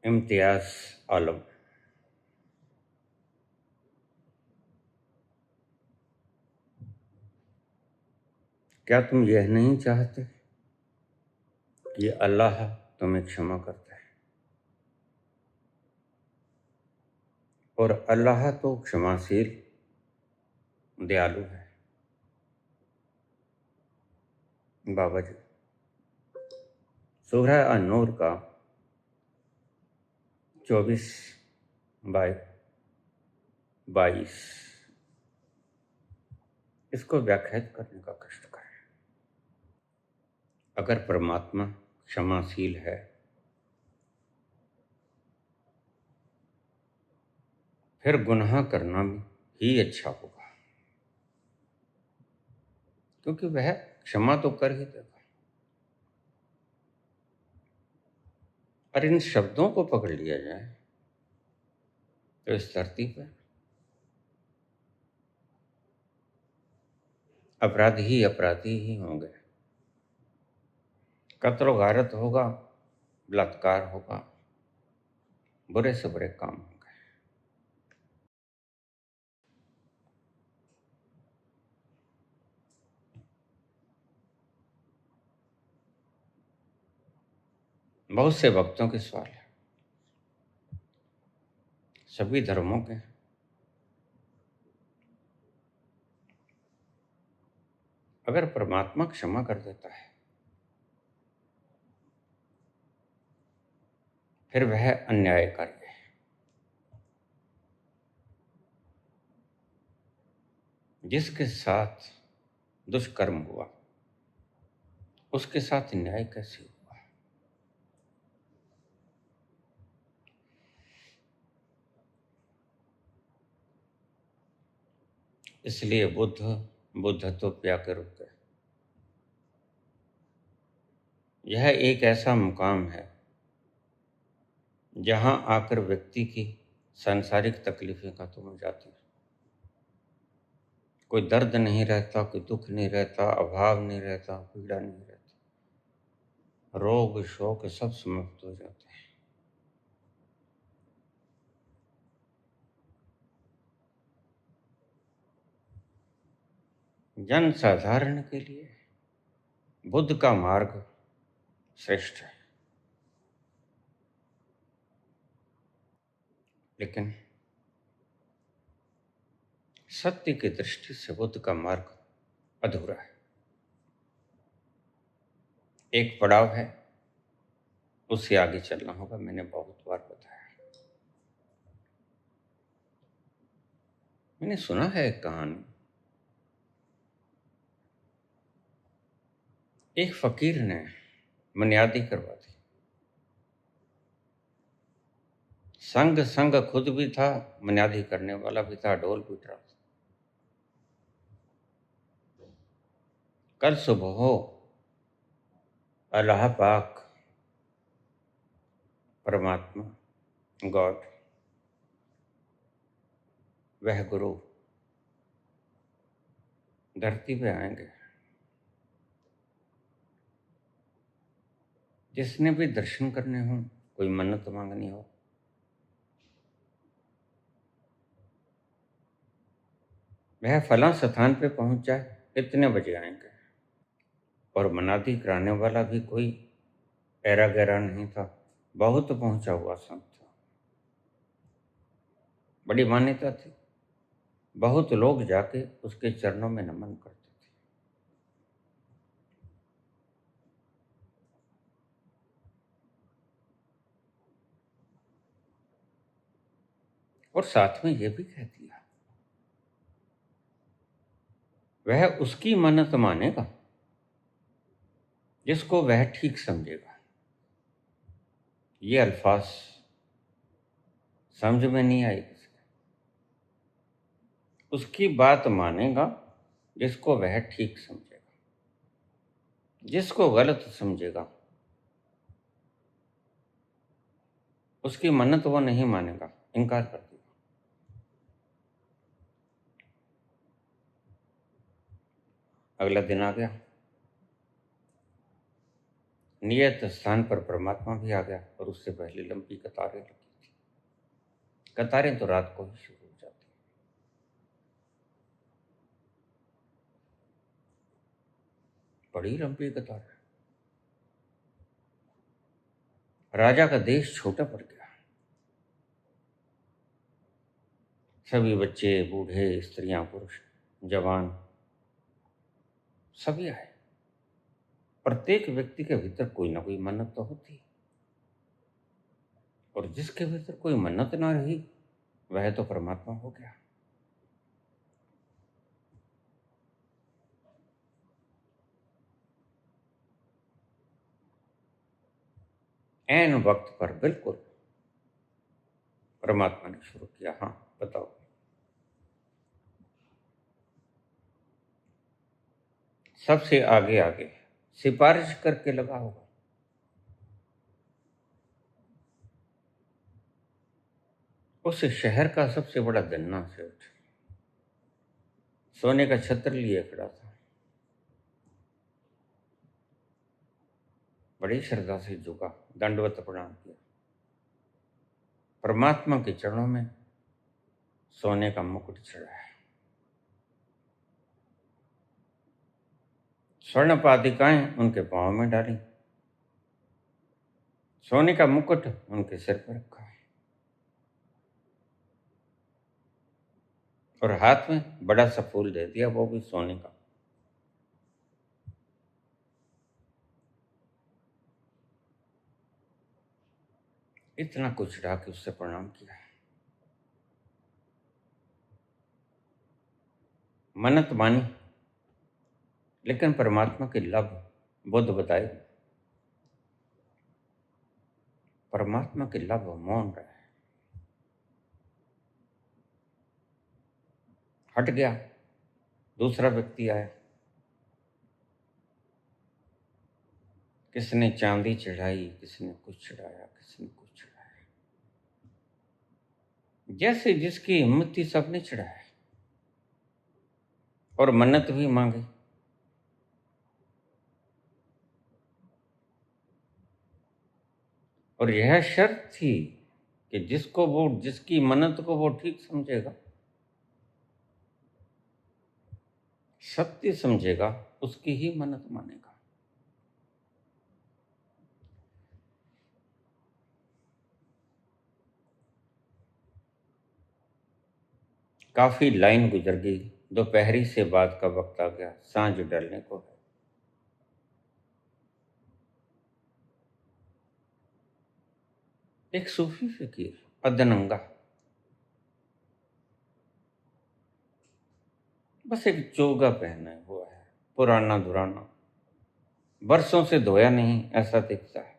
इम्तियाज आलम। क्या तुम यह नहीं चाहते कि अल्लाह तुम्हें क्षमा करता है? और अल्लाह तो क्षमाशील दयालु है। बाबा जी, सूरह अन-नूर का 24/22 इसको व्याख्यात करने का कष्ट करें। अगर परमात्मा क्षमाशील है, फिर गुनाह करना ही अच्छा होगा, क्योंकि वह क्षमा तो कर ही देगा। और इन शब्दों को पकड़ लिया जाए तो इस धरती पर अपराधी ही होंगे। कत्ल गारत होगा, बलात्कार होगा, बुरे से बुरे काम होंगे। बहुत से वक्तों के सवाल है, सभी धर्मों के। अगर परमात्मा क्षमा कर देता है, फिर वह अन्यायकारी है। जिसके साथ दुष्कर्म हुआ, उसके साथ न्याय कैसे हुआ? इसलिए बुद्धत्व के रूप में यह एक ऐसा मुकाम है जहां आकर व्यक्ति की सांसारिक तकलीफें खत्म हो जाती है। कोई दर्द नहीं रहता, कोई दुख नहीं रहता, अभाव नहीं रहता, पीड़ा नहीं रहती, रोग शोक सब समाप्त हो जाते हैं। जन साधारण के लिए बुद्ध का मार्ग श्रेष्ठ है, लेकिन सत्य की दृष्टि से बुद्ध का मार्ग अधूरा है। एक पड़ाव है, उससे आगे चलना होगा। मैंने बहुत बार बताया। मैंने सुना है एक कहानी। एक फकीर ने बुनियादी करवा दी। संग खुद भी था, बुनियादी करने वाला भी था, ढोल पीट रहा था। कल सुबह हो, अल्लाह पाक, परमात्मा, गॉड, वह गुरु धरती पे आएंगे। जिसने भी दर्शन करने हो, कोई मन्नत मांगनी हो, वह फला स्थान पे पहुंच जाए, इतने बजे आएंगे। और मनादी कराने वाला भी कोई ऐरा गैरा नहीं था, बहुत पहुंचा हुआ संत था, बड़ी मान्यता थी। बहुत लोग जाके उसके चरणों में नमन करते थे। और साथ में यह भी कह दिया, वह उसकी मन्नत मानेगा जिसको वह ठीक समझेगा। ये अल्फाज समझ में नहीं आई किसी को। उसकी बात मानेगा जिसको वह ठीक समझेगा, जिसको गलत समझेगा उसकी मन्नत वो नहीं मानेगा, इनकार कर देगा। अगला दिन आ गया, नियत स्थान पर परमात्मा भी आ गया और उससे पहले लंबी कतारें लगी थी। कतारें तो रात को ही शुरू हो जाती, बड़ी लंबी कतार। राजा का देश छोटा पड़ गया। सभी बच्चे, बूढ़े, स्त्रियां, पुरुष, जवान सभी आए। प्रत्येक व्यक्ति के भीतर कोई ना कोई मन्नत तो होती, और जिसके भीतर कोई मन्नत ना रही वह तो परमात्मा हो गया। ऐन वक्त पर बिल्कुल परमात्मा ने शुरू किया। हाँ बताओ, सबसे आगे आगे सिफारिश करके लगा होगा। उस शहर का सबसे बड़ा धन्ना सेठ सोने का छत्र लिए खड़ा था, बड़ी श्रद्धा से झुका, दंडवत प्रणाम किया। परमात्मा के चरणों में सोने का मुकुट चढ़ाया, स्वर्ण पादिकाएं उनके पांव में डाली, सोने का मुकुट उनके सिर पर रखा और हाथ में बड़ा सा फूल दे दिया, वो भी सोने का। इतना कुछ चढ़ा के उससे प्रणाम किया। मन्नत मानी, लेकिन परमात्मा के लब बुद्ध बताए, परमात्मा के लब मौन रहे, हट गया। दूसरा व्यक्ति आया, किसने चांदी चढ़ाई, किसने कुछ चढ़ाया, किसने कुछ चढ़ाया, जैसे जिसकी हिम्मत थी सबने चढ़ाया और मन्नत भी मांगी। और यह शर्त थी कि जिसको वो, जिसकी मन्नत को वो ठीक समझेगा, सत्य समझेगा, उसकी ही मन्नत मानेगा। काफी लाइन गुजर गई, दोपहरी से बाद का वक्त आ गया, सांझ ढलने को है। एक सूफी फकीर अदनंगा, बस एक चोगा पहना हुआ है, पुराना दुराना, बरसों से धोया नहीं ऐसा दिखता है।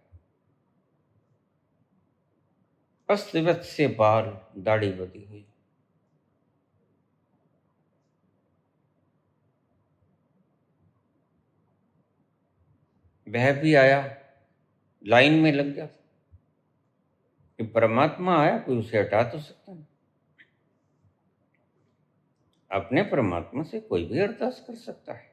अस्त व्यस्त से बाल, दाढ़ी बधी हुई। वह भी आया, लाइन में लग गया कि परमात्मा आया, कोई उसे हटा तो सकता नहीं। अपने परमात्मा से कोई भी अरदास कर सकता है।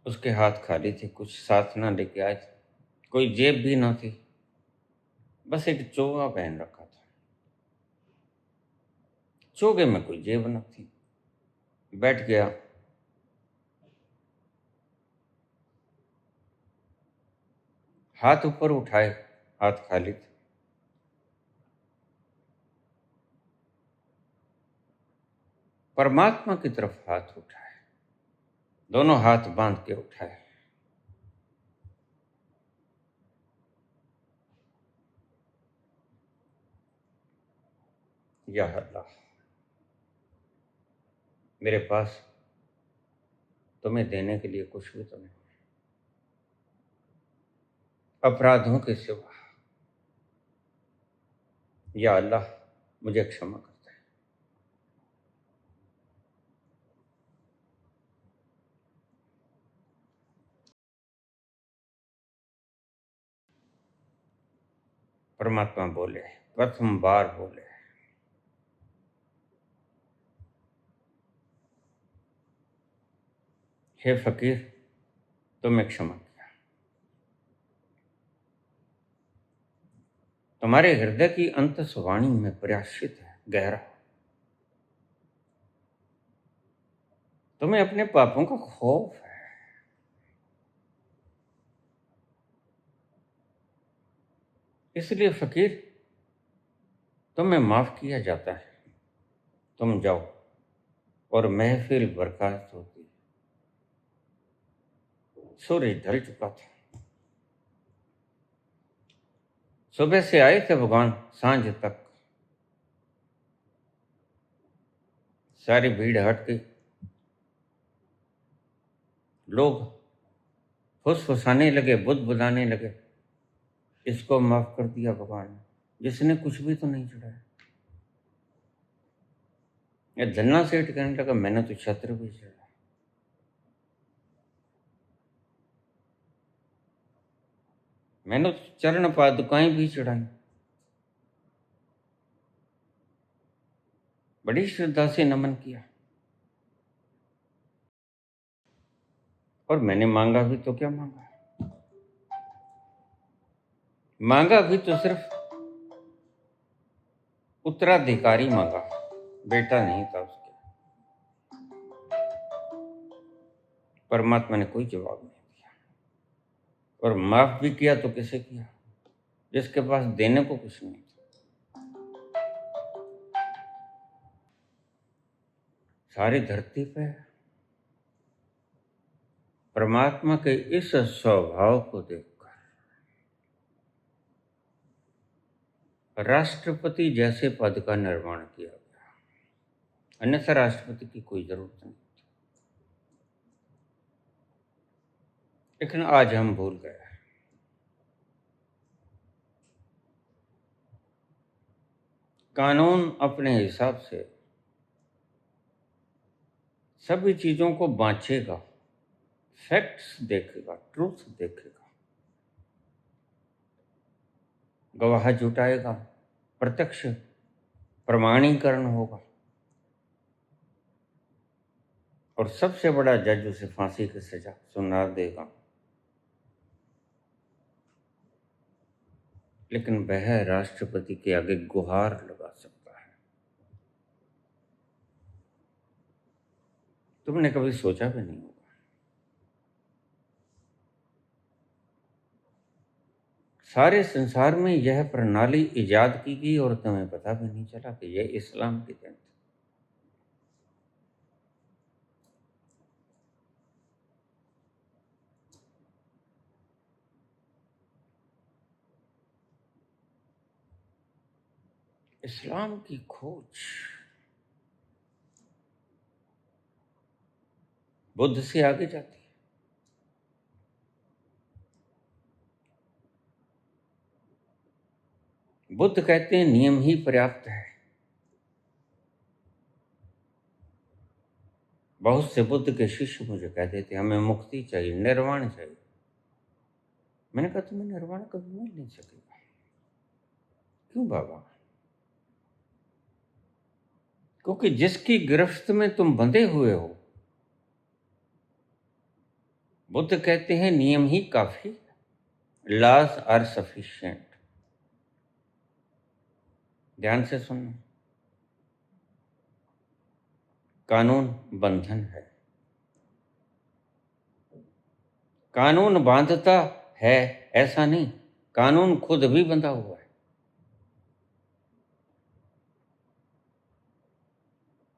उसके हाथ खाली थे, कुछ साथ ना लेके आए थे, कोई जेब भी ना थी, बस एक चोगा पहन रखा था। चोगे में कोई जेब न थी। बैठ गया, हाथ ऊपर उठाए, हाथ खाली थे। परमात्मा की तरफ हाथ उठाए, दोनों हाथ बांध के उठाए। या अल्लाह, मेरे पास तुम्हें देने के लिए कुछ भी तो नहीं, अपराधों के सिवा। या अल्लाह, मुझे क्षमा करता है। परमात्मा बोले, प्रथम बार बोले, हे फकीर, तुम्हें क्षमा किया। तुम्हारे हृदय की अंतस्वाणी में प्रयाश्चित है गहरा। तुम्हें अपने पापों का खौफ है। इसलिए फकीर, तुम्हें माफ किया जाता है। तुम जाओ। और महफिल बर्खास्त होती। सूरज ढल चुका था। सुबह से आए थे भगवान, सांझ तक सारी भीड़ हट गई। लोग फुसफुसाने लगे, बुदबुदाने लगे, इसको माफ कर दिया भगवान ने, जिसने कुछ भी तो नहीं चढ़ाया। ये धन्ना सेठ कहने लगा, मैंने तो छत्र भी चढ़ाया। मैंने तो चरण पादुकाएं भी चढ़ाई। बड़ी श्रद्धा से नमन किया। और मैंने मांगा भी तो क्या मांगा? मांगा भी तो सिर्फ उत्तराधिकारी मांगा, बेटा नहीं था उसके। परमात्मा ने कोई जवाब नहीं दिया। और माफ भी किया तो किसे किया? जिसके पास देने को कुछ नहीं था। सारी धरती पे परमात्मा के इस स्वभाव को देखकर राष्ट्रपति जैसे पद का निर्माण किया गया, अन्यथा राष्ट्रपति की कोई जरूरत नहीं थी। लेकिन आज हम भूल गए। कानून अपने हिसाब से सभी चीजों को बांचेगा, फैक्ट्स देखेगा, ट्रूथ देखेगा, गवाह जुटाएगा, प्रत्यक्ष प्रमाणीकरण होगा, और सबसे बड़ा जज उसे फांसी की सजा सुना देगा। लेकिन वह राष्ट्रपति के आगे गुहार लगा सकता है। तुमने कभी सोचा भी नहीं होगा। सारे संसार में यह प्रणाली इजाद की गई और तुम्हें पता भी नहीं चला कि यह इस्लाम की देन थी। इस्लाम की खोज बुद्ध से आगे जाती है। बुद्ध कहते हैं नियम ही पर्याप्त है। बहुत से बुद्ध के शिष्य मुझे कह देते हमें मुक्ति चाहिए, निर्वाण चाहिए। मैंने कहा तुम्हें निर्वाण कभी मिल नहीं सकेगा। क्यों बाबा? क्योंकि जिसकी गिरफ्त में तुम बंधे हुए हो, बुद्ध कहते हैं नियम ही काफी, लॉज आर सफिशिएंट। ध्यान से सुनना, कानून बंधन है। कानून बांधता है ऐसा नहीं, कानून खुद भी बंधा हुआ है।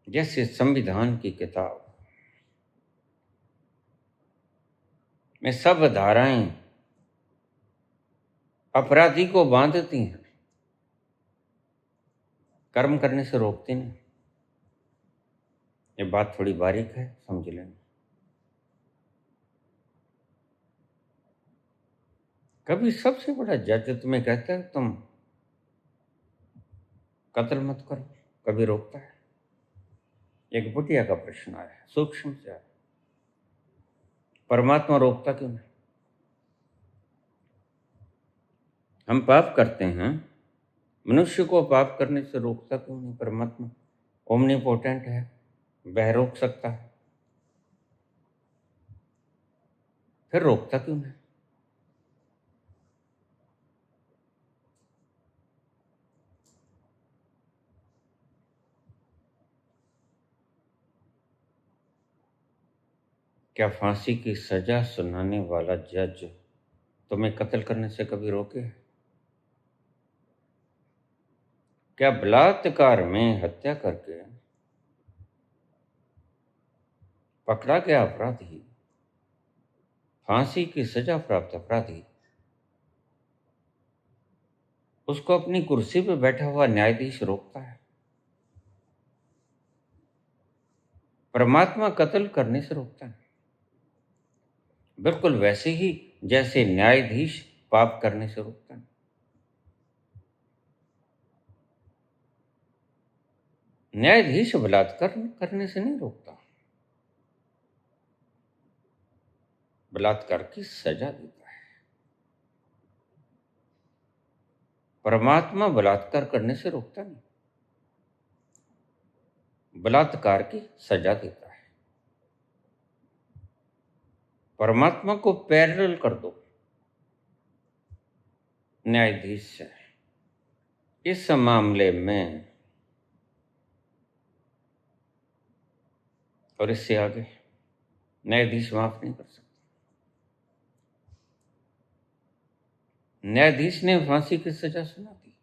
जैसे संविधान की किताब में सब धाराएं अपराधी को बांधती हैं, कर्म करने से रोकती नहीं। ये बात थोड़ी बारीक है, समझ लेना। कभी सबसे बड़ा जज तुम्हें कहता है तुम कत्ल मत करो, कभी रोकता है? एक बुढ़िया का प्रश्न आया, सूक्ष्म से आया, परमात्मा रोकता क्यों नहीं? हम पाप करते हैं, मनुष्य को पाप करने से रोकता क्यों नहीं परमात्मा? ओमनीपोटेंट है, वह रोक सकता है। फिर रोकता क्यों नहीं? क्या फांसी की सजा सुनाने वाला जज तुम्हें कत्ल करने से कभी रोके? क्या बलात्कार में हत्या करके पकड़ा गया अपराधी, फांसी की सजा प्राप्त अपराधी, उसको अपनी कुर्सी पर बैठा हुआ न्यायाधीश रोकता है? परमात्मा कत्ल करने से रोकता है, बिल्कुल वैसे ही जैसे न्यायाधीश पाप करने से रोकता है। न्यायाधीश बलात्कार करने से नहीं रोकता, बलात्कार की सजा देता है। परमात्मा बलात्कार करने से रोकता नहीं, बलात्कार की सजा देता है। परमात्मा को पैरेलल कर दो न्यायाधीश से। इस मामले में और इससे आगे न्यायाधीश माफ नहीं कर सकता। न्यायाधीश ने फांसी की सजा सुना दी,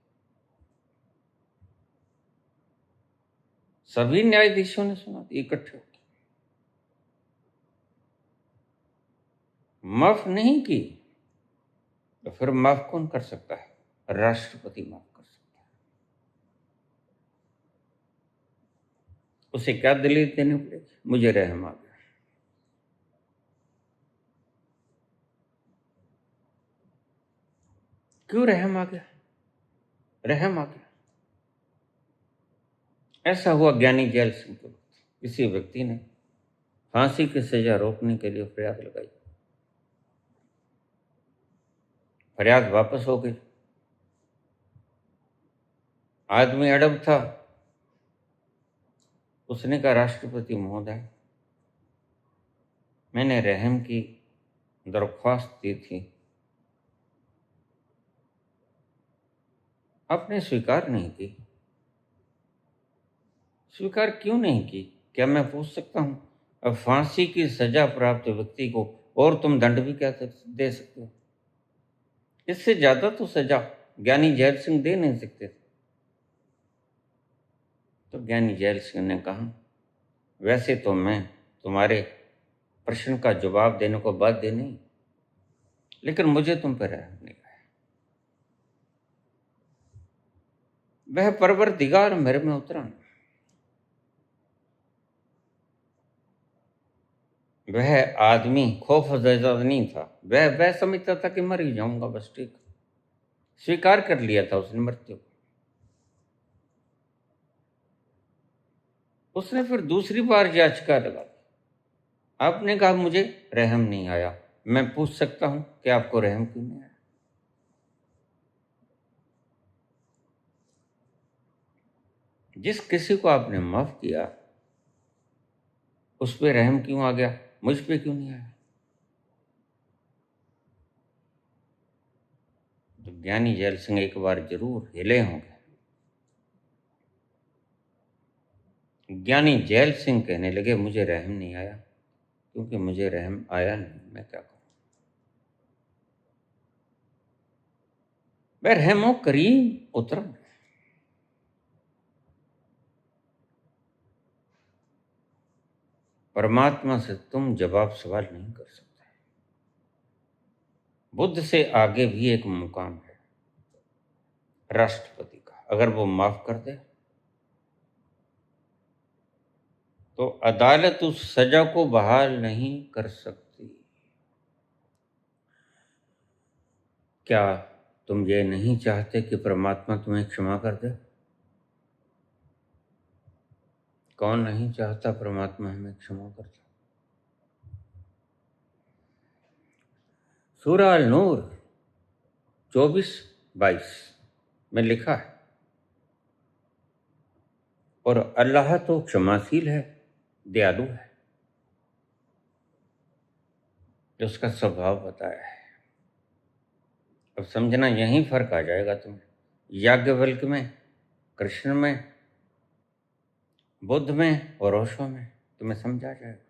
सभी न्यायाधीशों ने सुना दी इकट्ठे होकर, माफ नहीं की, तो फिर माफ कौन कर सकता है? राष्ट्रपति माफ कर सकता है। उसे क्या दलील देनी पड़ेगी? मुझे रहम आ गया। क्यों रहम आ गया? रहम आ गया। ऐसा हुआ ज्ञानी जैल सिंह के वक्त, किसी व्यक्ति ने फांसी की सजा रोकने के लिए फरियाद लगाई, फरियाद वापस हो गई। आदमी अड़ब था, उसने कहा राष्ट्रपति महोदय, मैंने रहम की दरख्वास्त दी थी, आपने स्वीकार नहीं की। स्वीकार क्यों नहीं की? क्या मैं पूछ सकता हूं? अब फांसी की सजा प्राप्त व्यक्ति को और तुम दंड भी क्या दे सकते हो? इससे ज्यादा तो सजा ज्ञानी जैल सिंह दे नहीं सकते थे। तो ज्ञानी जैल सिंह ने कहा, वैसे तो मैं तुम्हारे प्रश्न का जवाब देने को बाध्य नहीं, लेकिन मुझे तुम पर रहम नहीं आया। वह परवरदिगार मेरे में उतरा, वह आदमी खौफजदा नहीं था, वह समझता था कि मर ही जाऊंगा बस, ठीक, स्वीकार कर लिया था उसने मृत्यु। उसने फिर दूसरी बार याचिका लगा, आपने कहा मुझे रहम नहीं आया, मैं पूछ सकता हूं कि आपको रहम क्यों नहीं आया? जिस किसी को आपने माफ किया उस पर रहम क्यों आ गया, मुझ पे क्यों नहीं आया? तो ज्ञानी जैल सिंह एक बार जरूर हिले होंगे। ज्ञानी जैल सिंह कहने लगे, मुझे रहम नहीं आया क्योंकि मुझे रहम आया नहीं, मैं क्या करूं? मैं रहमो करीम उतरा। परमात्मा से तुम जवाब सवाल नहीं कर सकते। बुद्ध से आगे भी एक मुकाम है राष्ट्रपति का, अगर वो माफ कर दे तो अदालत उस सजा को बहाल नहीं कर सकती। क्या तुम ये नहीं चाहते कि परमात्मा तुम्हें क्षमा कर दे? कौन नहीं चाहता परमात्मा हमें क्षमा कर दे? सूरह अल-नूर 24-22 में लिखा है, और अल्लाह तो क्षमाशील है, दयालु है। जो उसका स्वभाव बताया है। अब समझना यही फर्क आ जाएगा तुम्हें, याज्ञवल्क्य में, कृष्ण में, बुद्ध में और ओशो में, तुम्हें समझ आ जाएगा।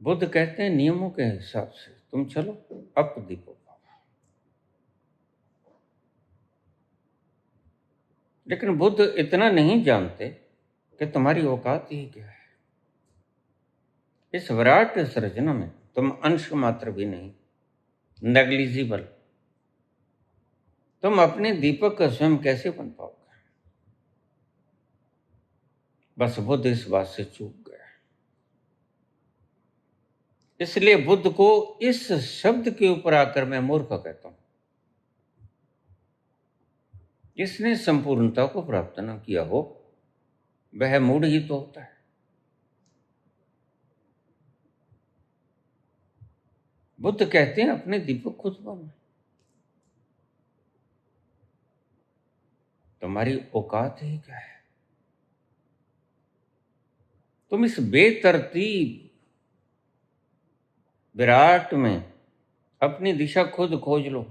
बुद्ध कहते हैं नियमों के हिसाब से तुम चलो, अप दीपो। लेकिन बुद्ध इतना नहीं जानते कि तुम्हारी औकात ही क्या है। इस विराट सृजना में तुम अंश मात्र भी नहीं, नेग्लिजिबल। तुम अपने दीपक का स्वयं कैसे बन पाओगे? बस बुद्ध इस बात से चूक गया। इसलिए बुद्ध को इस शब्द के ऊपर आकर मैं मूर्ख कहता हूं। जिसने संपूर्णता को प्राप्त न किया हो वह मूढ़ ही तो होता है। बुद्ध कहते हैं अपने दीपक खुद बनो। तुम्हारी औकात ही क्या है? तुम इस बेतरतीब विराट में अपनी दिशा खुद खोज लो।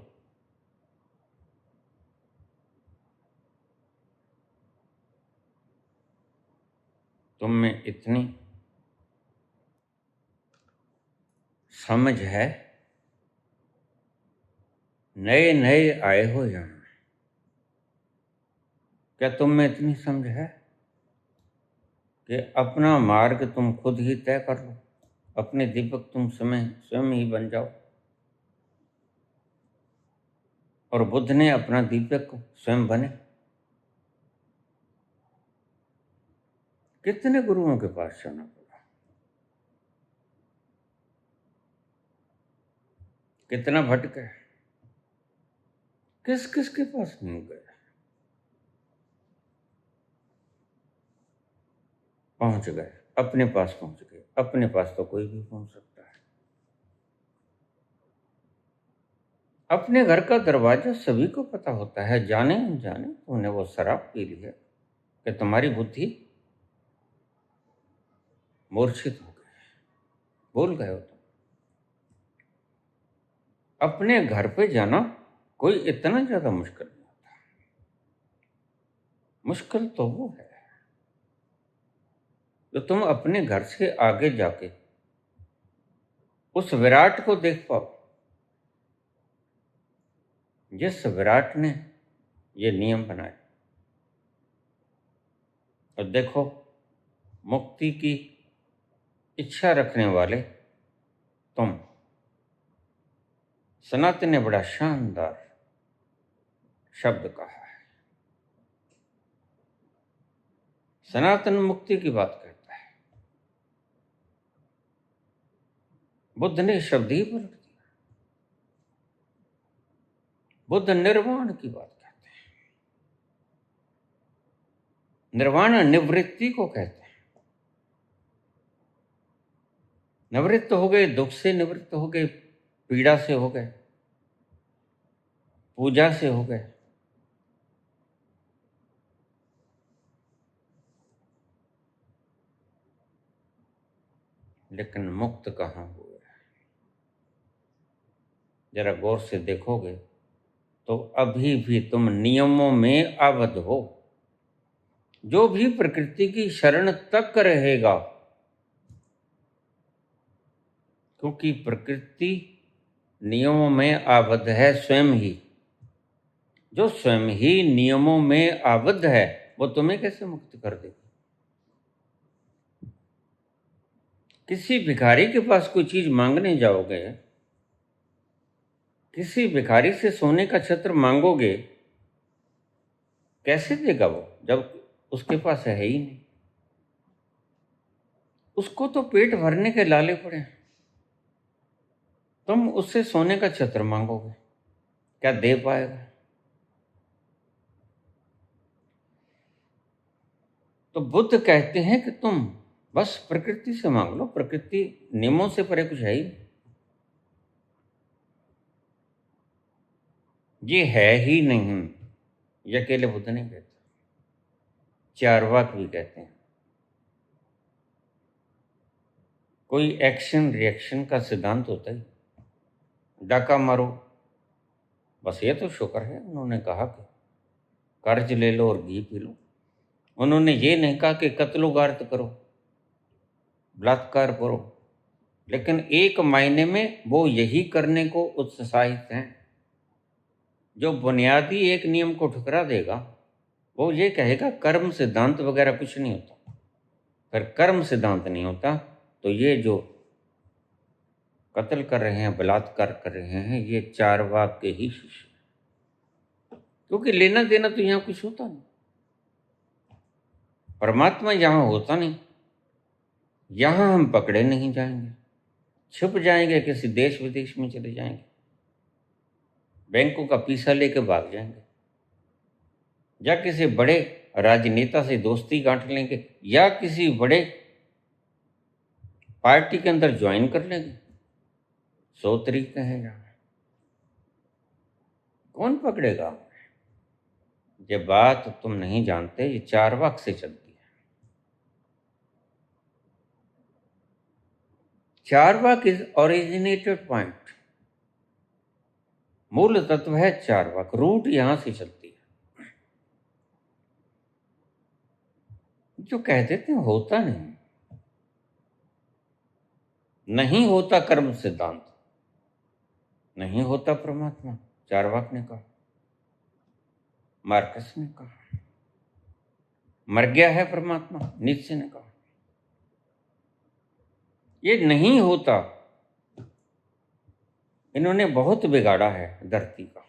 तुम में इतनी समझ है, नए नए आए हो यहाँ, क्या तुम में इतनी समझ है कि अपना मार्ग तुम खुद ही तय कर लो, अपने दीपक तुम स्वयं ही बन जाओ। और बुद्ध ने अपना दीपक स्वयं बने। कितने गुरुओं के पास जाना पड़ा, कितना भटके, किस किस के पास नहीं गए, पहुंच गए, अपने पास पहुंच गए। अपने पास तो कोई भी पहुंच सकता है। अपने घर का दरवाजा सभी को पता होता है, जाने अनजाने तुमने वो शराब पी ली है कि तुम्हारी बुद्धि मूर्छित हो गई, भूल गए हो तुम। अपने घर पे जाना कोई इतना ज्यादा मुश्किल नहीं होता। मुश्किल तो वो है जो तुम अपने घर से आगे जाके उस विराट को देख पाओ, जिस विराट ने ये नियम बनाए। और देखो, मुक्ति की इच्छा रखने वाले तुम, सनातन ने बड़ा शानदार शब्द कहा है। सनातन मुक्ति की बात करता है, बुद्ध ने शब्द ही पलट दिया। बुद्ध निर्वाण की बात करते हैं। निर्वाण निवृत्ति को कहते हैं। निवृत्त हो गए, दुख से निवृत्त हो गए, पीड़ा से हो गए, पूजा से हो गए। लेकिन मुक्त कहाँ हुए? जरा गौर से देखोगे तो अभी भी तुम नियमों में आबद्ध हो। जो भी प्रकृति की शरण तक रहेगा, क्योंकि प्रकृति नियमों में आबद्ध है स्वयं ही। जो स्वयं ही नियमों में आबद्ध है वो तुम्हें कैसे मुक्त कर देगी? किसी भिखारी के पास कोई चीज मांगने जाओगे, किसी भिखारी से सोने का छत्र मांगोगे, कैसे देगा वो जब उसके पास है ही नहीं? उसको तो पेट भरने के लाले पड़े हैं। तुम उससे सोने का छत्र मांगोगे, क्या दे पाएगा? तो बुद्ध कहते हैं कि तुम बस प्रकृति से मांग लो, प्रकृति नियमों से परे कुछ है ही नहीं। ये है ही नहीं, ये अकेले बुद्ध नहीं कहते, चारवाक भी कहते हैं। कोई एक्शन रिएक्शन का सिद्धांत होता है, डाका मारो। बस ये तो शुक्र है उन्होंने कहा कि कर्ज ले लो और घी पी लो। उन्होंने ये नहीं कहा कि कत्लो गारत करो, बलात्कार करो। लेकिन एक मायने में वो यही करने को उत्साहित हैं। जो बुनियादी एक नियम को ठुकरा देगा वो ये कहेगा कर्म सिद्धांत वगैरह कुछ नहीं होता। अगर कर्म सिद्धांत नहीं होता तो ये जो कत्ल कर रहे हैं, बलात्कार कर रहे हैं, ये चारवाक के ही शिष्य, क्योंकि लेना देना तो यहाँ कुछ होता नहीं। परमात्मा यहाँ होता नहीं। यहाँ हम पकड़े नहीं जाएंगे, छुप जाएंगे, किसी देश विदेश में चले जाएंगे, बैंकों का पीछा लेके भाग जाएंगे, या किसी बड़े राजनेता से दोस्ती गांठ लेंगे, या किसी बड़े पार्टी के अंदर ज्वाइन कर लेंगे। 100 तरीके हैं यहाँ। कौन पकड़ेगा? ये बात तुम नहीं जानते, ये चारवाक से चलती है। चारवाक इज ओरिजिनेटेड पॉइंट, मूल तत्व है चारवाक, रूट यहां से चलती है। जो कह देते हैं होता नहीं, नहीं होता कर्म सिद्धांत, नहीं होता परमात्मा, चारवाक ने कहा, मार्कस ने कहा, मर गया है परमात्मा, नीत्शे ने कहा। ये नहीं होता, इन्होंने बहुत बिगाड़ा है धरती का।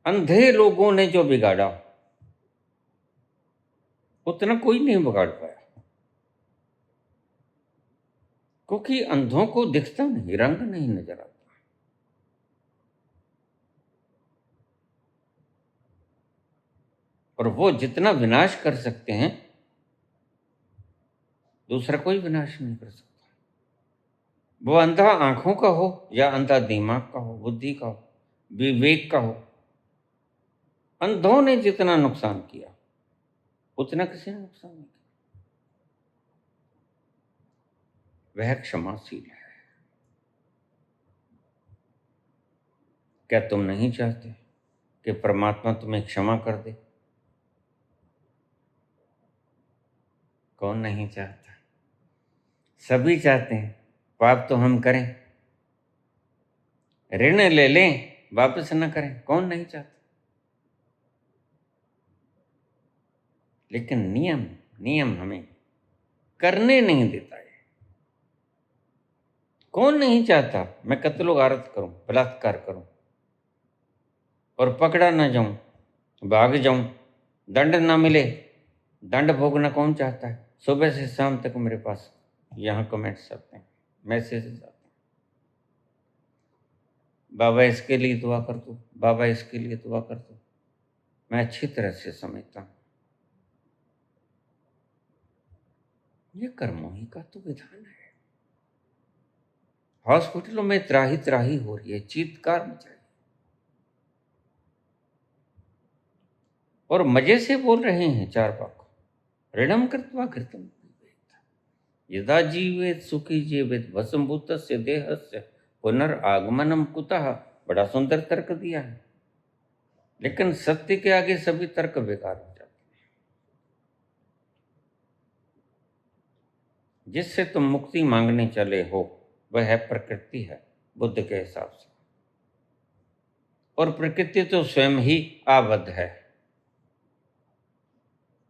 अंधे लोगों ने जो बिगाड़ा उतना कोई नहीं बिगाड़ पाया, क्योंकि अंधों को दिखता नहीं, रंग नहीं नजर आता। और वो जितना विनाश कर सकते हैं दूसरा कोई विनाश नहीं कर सकता। वो अंधा आंखों का हो या अंधा दिमाग का हो, बुद्धि का हो, विवेक का हो, अंधों ने जितना नुकसान किया उतना किसी ने नुकसान नहीं किया। वह क्षमाशील है। क्या तुम नहीं चाहते कि परमात्मा तुम्हें क्षमा कर दे? कौन नहीं चाहता? सभी चाहते हैं। पाप तो हम करें, ऋण ले लें, वापस न करें, कौन नहीं चाहता? लेकिन नियम हमें करने नहीं देता है। कौन नहीं चाहता मैं कत्लो गारत करूं, बलात्कार करूं और पकड़ा ना जाऊं, भाग जाऊं, दंड ना मिले? दंड भोगना कौन चाहता है? सुबह से शाम तक मेरे पास यहाँ कमेंट्स आते हैं, मैसेजेस आते हैं, बाबा इसके लिए दुआ कर दो, बाबा इसके लिए दुआ कर दो। मैं अच्छी तरह से समझता हूँ ये कर्मों ही का तो विधान है। हॉस्पिटलों में त्राही त्राही हो रही है, चीत्कार मचाई, और मजे से बोल रहे हैं चारवाक, ऋणम कृत्वा घृतम पिबेत, यदा जीवेत सुखी जीवेत भस्मभूतस्य देहस्य पुनर्आगमनम कुतः। बड़ा सुंदर तर्क दिया है, लेकिन सत्य के आगे सभी तर्क बेकार हो जाते हैं। जिससे तुम मुक्ति मांगने चले हो वह है प्रकृति, है बुद्ध के हिसाब से, और प्रकृति तो स्वयं ही आबद्ध है,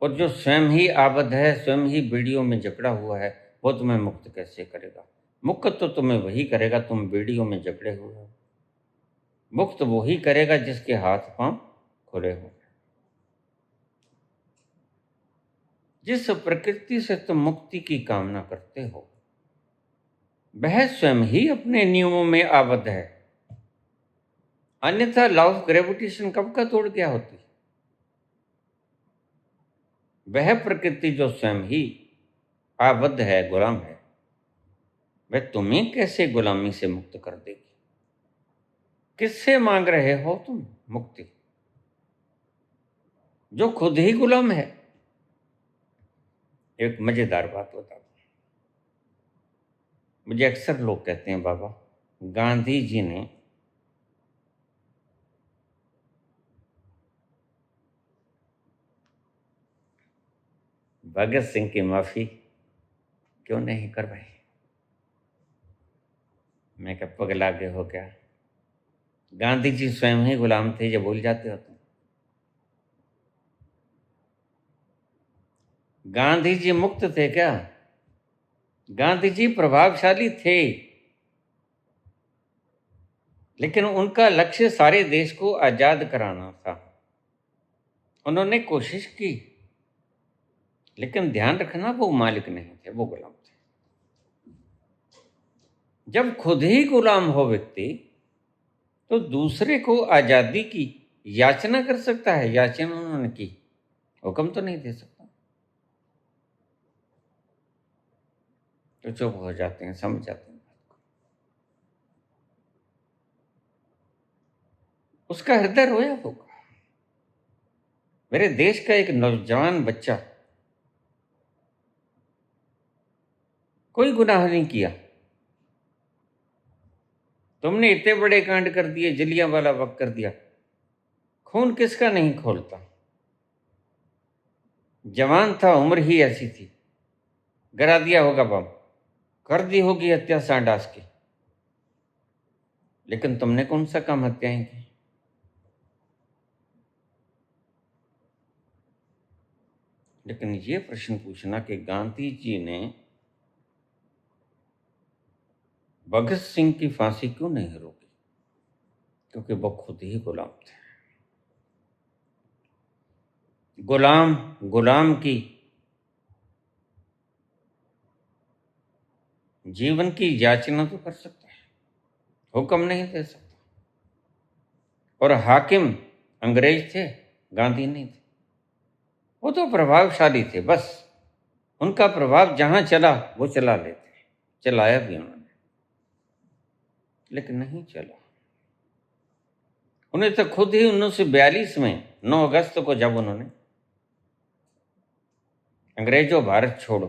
और जो स्वयं ही आबद्ध है, स्वयं ही बीड़ियों में जकड़ा हुआ है, वो तुम्हें मुक्त कैसे करेगा? मुक्त तो तुम्हें वही करेगा तुम बीड़ियों में जकड़े हुए हो। मुक्त वही करेगा जिसके हाथ पांव खुले हो। जिस प्रकृति से तुम मुक्ति की कामना करते हो वह स्वयं ही अपने नियमों में आबद्ध है, अन्यथा लॉ ऑफ ग्रेविटेशन कब का तोड़ गया होती। वह प्रकृति जो स्वयं ही आबद्ध है, गुलाम है, वह तुम्हें कैसे गुलामी से मुक्त कर देगी? किससे मांग रहे हो तुम मुक्ति, जो खुद ही गुलाम है? एक मजेदार बात बता दूं, मुझे अक्सर लोग कहते हैं, बाबा गांधी जी ने भगत सिंह की माफी क्यों नहीं करवाई। मैं क्या पगला गए हो क्या? गांधी जी स्वयं ही गुलाम थे, ये भूल जाते हो तुम। गांधी जी मुक्त थे क्या? गांधी जी प्रभावशाली थे, लेकिन उनका लक्ष्य सारे देश को आजाद कराना था। उन्होंने कोशिश की, लेकिन ध्यान रखना वो मालिक नहीं थे, वो गुलाम थे। जब खुद ही गुलाम हो व्यक्ति, तो दूसरे को आजादी की याचना कर सकता है? याचना उन्होंने की, हुक्म तो नहीं दे सकता। तो चुप हो जाते हैं, समझ जाते हैं। उसका हृदय रोया होगा। मेरे देश का एक नौजवान बच्चा, कोई गुनाह नहीं किया, तुमने इतने बड़े कांड कर दिए, जलियांवाला बाग कर दिया, खून किसका नहीं खोलता? जवान था, उम्र ही ऐसी थी, गिरा दिया होगा बम, कर दी होगी हत्या सांडास की, लेकिन तुमने कौन सा काम हत्याएं की? लेकिन ये प्रश्न पूछना कि गांधी जी ने भगत सिंह की फांसी क्यों नहीं रोकी, क्योंकि वो खुद ही गुलाम थे। गुलाम गुलाम की जीवन की याचना तो कर सकता है, हुक्म नहीं दे सकता। और हाकिम अंग्रेज थे, गांधी नहीं थे। वो तो प्रभावशाली थे, बस उनका प्रभाव जहां चला वो चला लेते, चलाया भी उन्होंने, लेकिन नहीं चला। उन्हें तो खुद ही 1942 में 9 अगस्त को, जब उन्होंने अंग्रेजों भारत छोड़ो,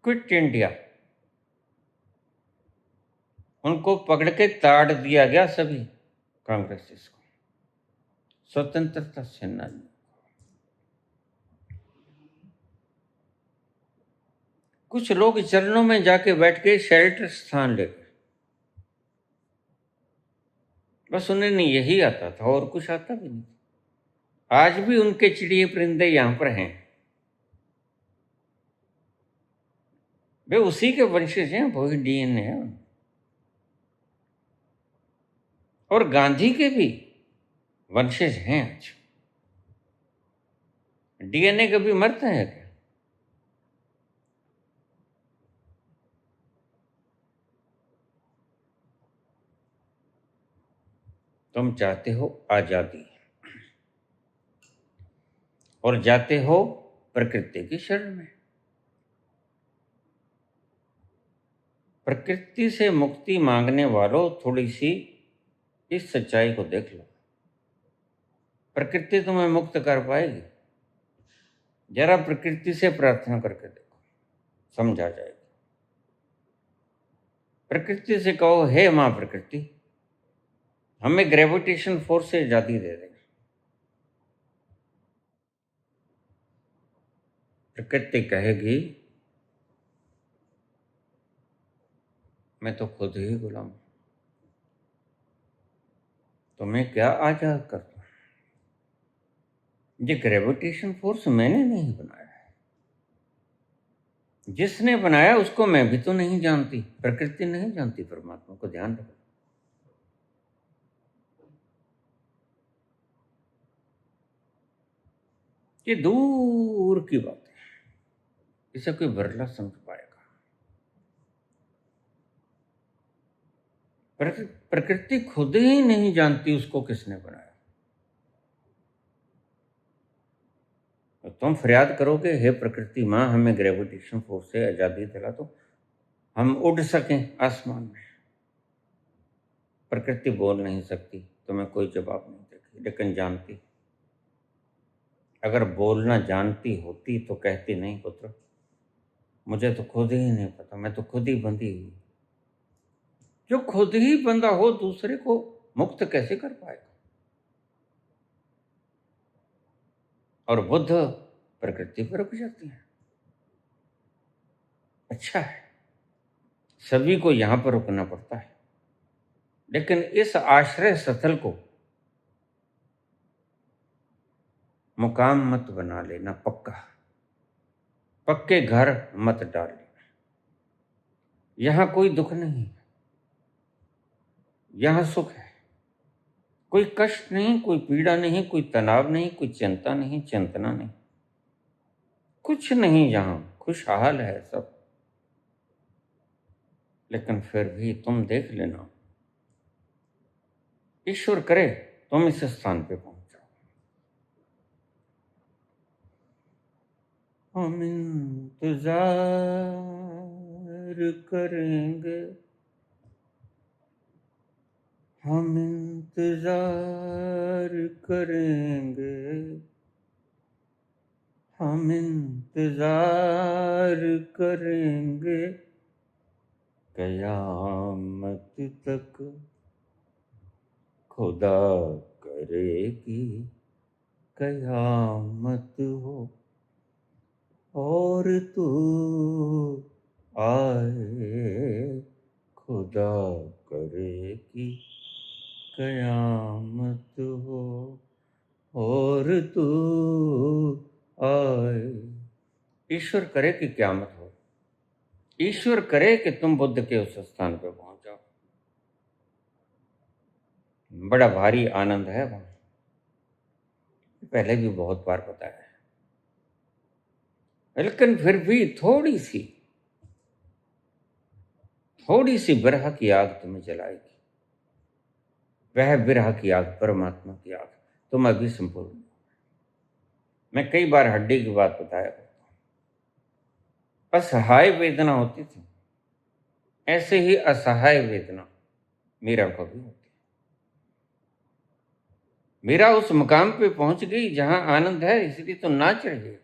क्विट इंडिया, उनको पकड़ के ताड़ दिया गया सभी कांग्रेसिस को, स्वतंत्रता सेनानी। कुछ लोग चरणों में जाके बैठ के शेल्टर स्थान ले गए, बस उन्हें यही आता था और कुछ आता भी नहीं। आज भी उनके चिड़िए परिंदे यहां पर हैं, वे उसी के वंशज हैं, वही डीएनए है। और गांधी के भी वंशज हैं आज। डीएनए कभी मरता है क्या? तुम चाहते हो आजादी और जाते हो प्रकृति की शरण में। प्रकृति से मुक्ति मांगने वालों, थोड़ी सी इस सच्चाई को देख लो, प्रकृति तुम्हें मुक्त कर पाएगी? जरा प्रकृति से प्रार्थना करके देखो, समझा जाएगा। प्रकृति से कहो, हे मां प्रकृति, हमें ग्रेविटेशन फोर्स से आजादी दे दे। प्रकृति कहेगी, मैं तो खुद ही गुलाम हूं, तुम्हें क्या आजाद कर दूं? ये ग्रेविटेशन फोर्स मैंने नहीं बनाया है, जिसने बनाया उसको मैं भी तो नहीं जानती, प्रकृति नहीं जानती परमात्मा को, ध्यान रखो। ये दूर की बात है, इसे कोई बिरला समझ पाएगा। प्रकृति खुद ही नहीं जानती उसको किसने बनाया। तो तुम फरियाद करोगे, हे प्रकृति माँ, हमें ग्रेविटेशन फोर्स से आजादी दिला दो, हम उड़ सकें आसमान में। प्रकृति बोल नहीं सकती, तुम्हें कोई जवाब नहीं देगी, लेकिन जानती। अगर बोलना जानती होती तो कहती, नहीं पुत्र, मुझे तो खुद ही नहीं पता, मैं तो खुद ही बंधी हुई, जो खुद ही बंधा हो दूसरे को मुक्त कैसे कर पाएगा? और बुद्ध प्रकृति पर रुक जाती है। अच्छा है, सभी को यहां पर रुकना पड़ता है, लेकिन इस आश्रय स्थल को मुकाम मत बना लेना, पक्के घर मत डाल लेना। यहां कोई दुख नहीं है, यहां सुख है। कोई कष्ट नहीं, कोई पीड़ा नहीं, कोई तनाव नहीं, कोई चिंता नहीं, चिंतना नहीं, कुछ नहीं। यहां खुशहाल है सब। लेकिन फिर भी तुम देख लेना, ईश्वर करे तुम इस स्थान पे पहुंच जाओ। हम इंतजार करेंगे, हम इंतजार करेंगे, हम इंतजार करेंगे, कयामत तक खुदा करेगी कयामत हो, और तू आए खुदा करेगी कयामत हो, और तू आए। ईश्वर करे कि कयामत हो, ईश्वर करे कि तुम बुद्ध के उस स्थान पर पहुंच जाओ। बड़ा भारी आनंद है वहां, पहले भी बहुत बार बताया है, लेकिन फिर भी थोड़ी सी विरह की आग तुम्हें जलाएगी। वह विरह की आग परमात्मा की आग, तुम अभी संपूर्ण। मैं कई बार हड्डी की बात बताया करता हूं। असहाय वेदना होती थी, ऐसे ही असहाय वेदना मीरा को भी होती। मीरा उस मुकाम पे पहुंच गई जहां आनंद है, इसलिए तो नाच रही है,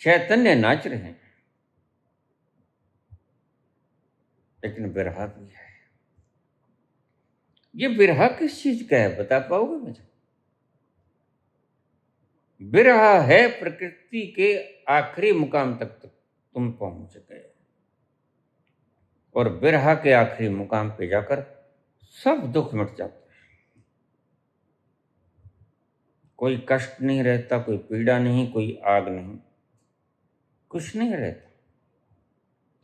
चैतन्य नाच रहे हैं। लेकिन विरह भी है। ये विरह किस चीज का है, बता पाओगे मुझे? विरह है प्रकृति के आखिरी मुकाम तक तुम पहुंच गए, और विरह के आखिरी मुकाम पे जाकर सब दुख मिट जाते हैं। कोई कष्ट नहीं रहता, कोई पीड़ा नहीं, कोई आग नहीं, कुछ नहीं रहता।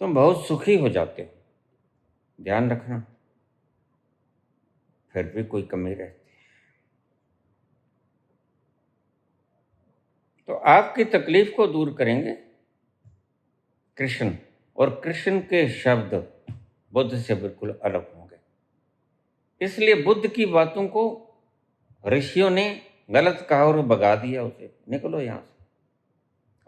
तुम बहुत सुखी हो जाते हो। ध्यान रखना, फिर भी कोई कमी रहती है। तो आपकी तकलीफ को दूर करेंगे कृष्ण, और कृष्ण के शब्द बुद्ध से बिल्कुल अलग होंगे। इसलिए बुद्ध की बातों को ऋषियों ने गलत कहा और भगा दिया उसे, निकलो यहां से।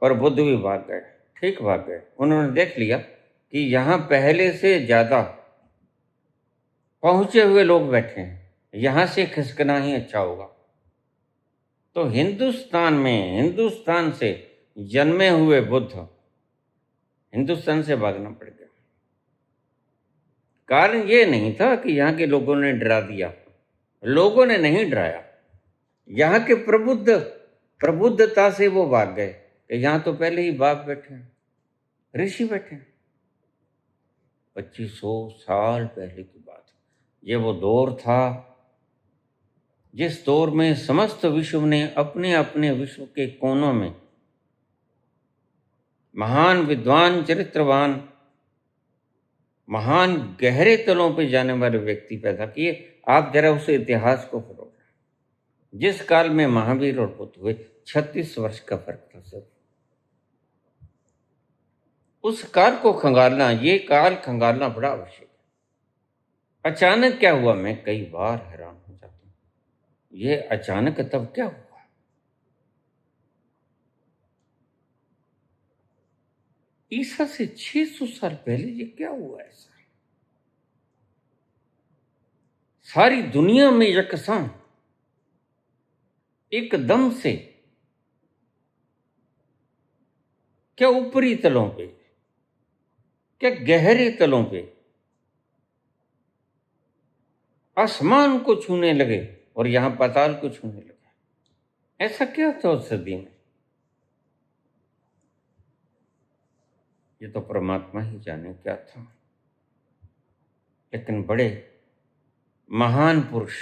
और बुद्ध भी भाग गए, ठीक भाग गए। उन्होंने देख लिया कि यहां पहले से ज्यादा पहुंचे हुए लोग बैठे हैं, यहां से खिसकना ही अच्छा होगा। तो हिंदुस्तान से जन्मे हुए बुद्ध हिंदुस्तान से भागना पड़ गया। कारण ये नहीं था कि यहाँ के लोगों ने डरा दिया, लोगों ने नहीं डराया। यहाँ के प्रबुद्धता से वो भाग गए कि यहाँ तो पहले ही बाप बैठे हैं, ऋषि बैठे हैं। 2500 साल पहले की बात। ये वो दौर था जिस दौर में समस्त विश्व ने अपने अपने विश्व के कोनों में महान विद्वान, चरित्रवान, महान गहरे तलों पे जाने वाले व्यक्ति पैदा किए। आप जरा उस इतिहास को पढ़ो। जिस काल में महावीर और बुद्ध हुए, 36 वर्ष का फर्क था सिर्फ। उस काल को खंगालना, ये काल खंगालना बड़ा आवश्यक है। अचानक क्या हुआ, मैं कई बार हैरान हो जाता हूं। ये अचानक तब क्या हुआ? ईसा से 600 साल पहले ये क्या हुआ ऐसा? सारी दुनिया में यकसां एकदम से, क्या ऊपरी तलों पे, क्या गहरे तलों पे आसमान को छूने लगे और यहां पाताल को छूने लगे। ऐसा क्या था उस सदी में? ये तो परमात्मा ही जाने क्या था। लेकिन बड़े महान पुरुष,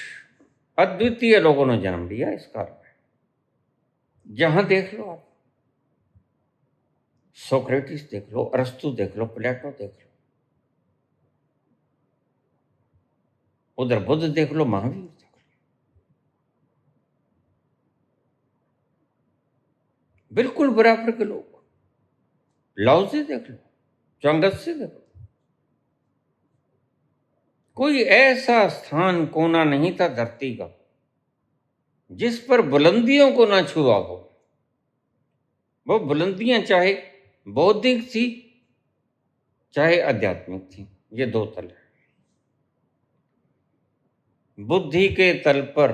अद्वितीय लोगों ने जन्म लिया इस काल में। जहां देख लो आप, सोक्रेटिस देख लो, अरस्तु देख लो, प्लेटो देख लो, उधर बुद्ध देख लो, महावीर देख लो, बिल्कुल बराबर के लोग। लाओसे देख लो, च्वांगत्से देख लो। कोई ऐसा स्थान कोना नहीं था धरती का जिस पर बुलंदियों को ना छुआ हो। वो बुलंदियां चाहे बौद्धिक थी चाहे आध्यात्मिक थी। ये दो तल है। बुद्धि के तल पर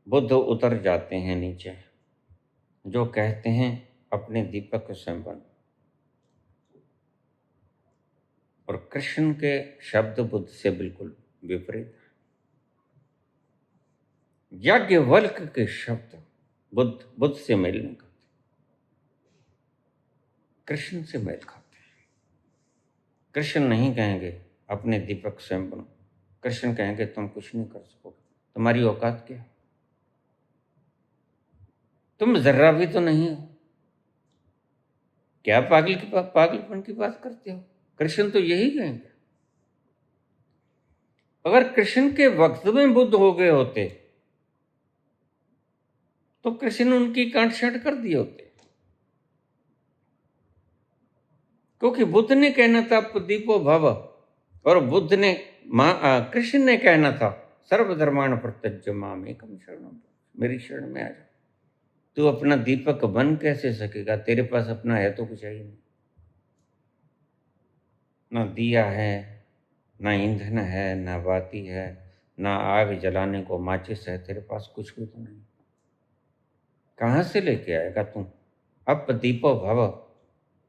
बुद्ध उतर जाते हैं नीचे, जो कहते हैं अपने दीपक स्वयं बन। और कृष्ण के शब्द बुद्ध से बिल्कुल विपरीत। याज्ञवल्क्य के शब्द बुद्ध से मेल नहीं खाते, कृष्ण से मेल खाते हैं। कृष्ण नहीं कहेंगे अपने दीपक स्वयं बनो। कृष्ण कहेंगे तुम कुछ नहीं कर सकोगे, तुम्हारी औकात क्या है, तुम जर्रा भी तो नहीं हो, क्या पागलपन की बात करते हो। कृष्ण तो यही कहेंगे। अगर कृष्ण के वक्त में बुद्ध हो गए होते तो कृष्ण उनकी कांट-छांट कर दिए होते, क्योंकि बुद्ध ने कहना था प्रदीपो भव, और बुद्ध ने कृष्ण ने कहना था सर्वधर्माण परित्यज्य मामेकं शरणं, मेरी शरण में आ जा। तू अपना दीपक बन कैसे सकेगा? तेरे पास अपना है तो कुछ है ही नहीं। ना दिया है, ना ईंधन है, ना बाती है, ना आग जलाने को माचिस है, तेरे पास कुछ भी तो नहीं। कहाँ से लेके आएगा तुम? अब दीपो भव,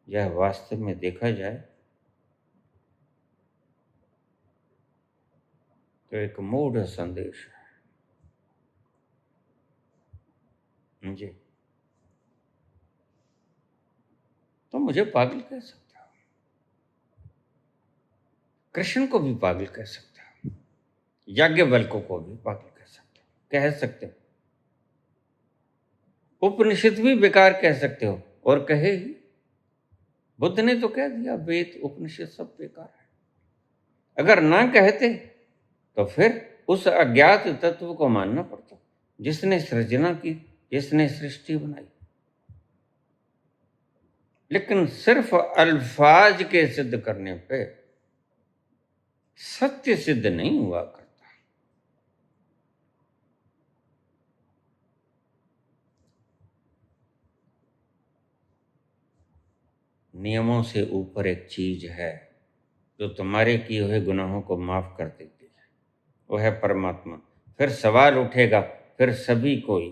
यह वास्तव में देखा जाए तो एक मूढ़ संदेश है जी। तो मुझे पागल कह सकते हो, कृष्ण को भी पागल कह सकते हो, याज्ञवल्क्य को भी पागल कह सकते हो, उपनिषद भी बेकार कह सकते हो, और कहे ही। बुद्ध ने तो कह दिया वेद उपनिषद सब बेकार है। अगर ना कहते तो फिर उस अज्ञात तत्व को मानना पड़ता जिसने सृजना की, जिसने सृष्टि बनाई। लेकिन सिर्फ अल्फाज के सिद्ध करने पे सत्य सिद्ध नहीं हुआ करता। नियमों से ऊपर एक चीज है जो तुम्हारे किए हुए गुनाहों को माफ कर देती है, वो है परमात्मा। फिर सवाल उठेगा, फिर सभी कोई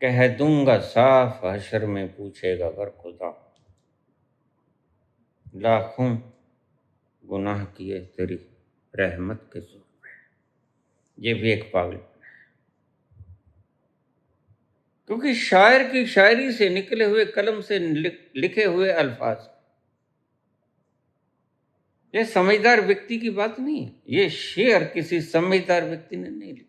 कह दूंगा साफ, हशर में पूछेगा अगर खुदा, लाखों गुनाह किए तेरी रहमत के जोर पे। ये भी एक पागल, क्योंकि शायर की शायरी से निकले हुए कलम से लिखे हुए अल्फाज, ये समझदार व्यक्ति की बात नहीं है। ये शेर किसी समझदार व्यक्ति ने नहीं लिखा।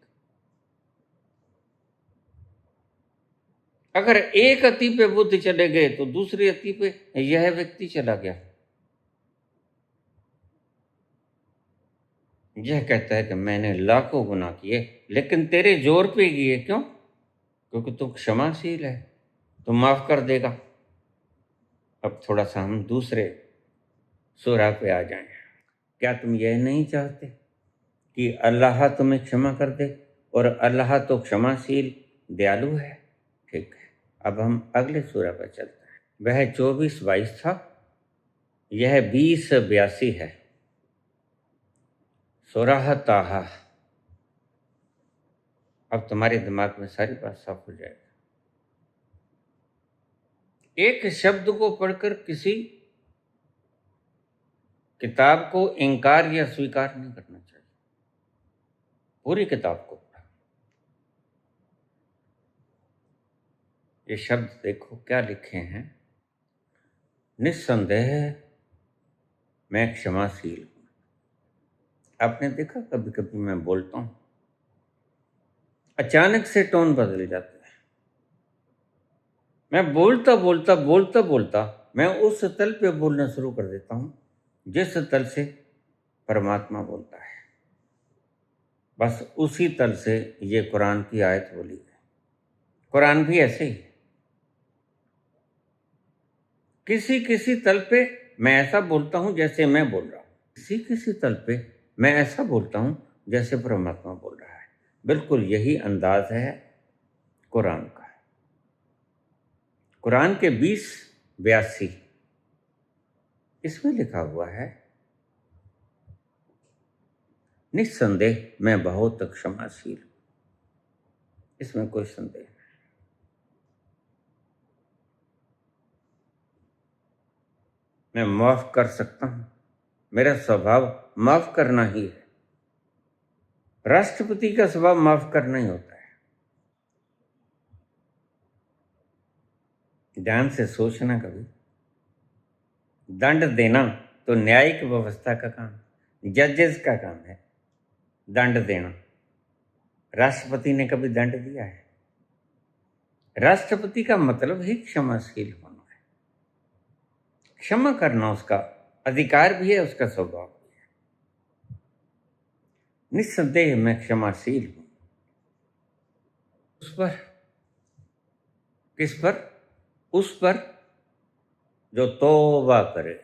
अगर एक अति पे बुद्ध चले गए तो दूसरी अति पे यह व्यक्ति चला गया। यह कहता है कि मैंने लाखों गुनाह किए लेकिन तेरे जोर पे किए। क्यों? क्योंकि तू क्षमाशील है, तो माफ कर देगा। अब थोड़ा सा हम दूसरे सूरा पे आ जाएं। क्या तुम यह नहीं चाहते कि अल्लाह तुम्हें क्षमा कर दे? और अल्लाह तो क्षमाशील दयालु है। ठीक है, अब हम अगले सूरा पर चलते हैं। वह 24-22 था, यह 20-82 है। सूरह ताहा। अब तुम्हारे दिमाग में सारी बात साफ हो जाएगी। एक शब्द को पढ़कर किसी किताब को इनकार या स्वीकार नहीं करना चाहिए। पूरी किताब को पढ़ा। ये शब्द देखो क्या लिखे हैं, निस्संदेह मैं क्षमाशील हूँ। आपने देखा कभी कभी मैं बोलता हूँ, अचानक से टोन बदल जाता है। मैं बोलता बोलता बोलता बोलता मैं उस तल पे बोलना शुरू कर देता हूँ जिस तल से परमात्मा बोलता है। बस उसी तल से ये कुरान की आयत बोली है। कुरान भी ऐसे ही है। किसी किसी तल पे मैं ऐसा बोलता हूँ जैसे मैं बोल रहा हूँ, किसी किसी तल पे मैं ऐसा बोलता हूँ जैसे परमात्मा बोल रहा है। बिल्कुल यही अंदाज है कुरान का। कुरान के 20:82 इसमें लिखा हुआ है, निस्संदेह मैं बहुत क्षमाशील हूं। इसमें कोई संदेह नहीं। मैं माफ कर सकता हूं, मेरा स्वभाव माफ करना ही है। राष्ट्रपति का स्वभाव माफ करना ही होता है। ध्यान से सोचना, कभी दंड देना तो न्यायिक व्यवस्था का काम, जजेस का काम है दंड देना। राष्ट्रपति ने कभी दंड दिया है? राष्ट्रपति का मतलब ही क्षमाशील होना है। क्षमा करना उसका अधिकार भी है, उसका स्वभाव भी है। निस्संदेह मैं क्षमाशील हूं। उस पर, किस पर? उस पर जो तौबा करे,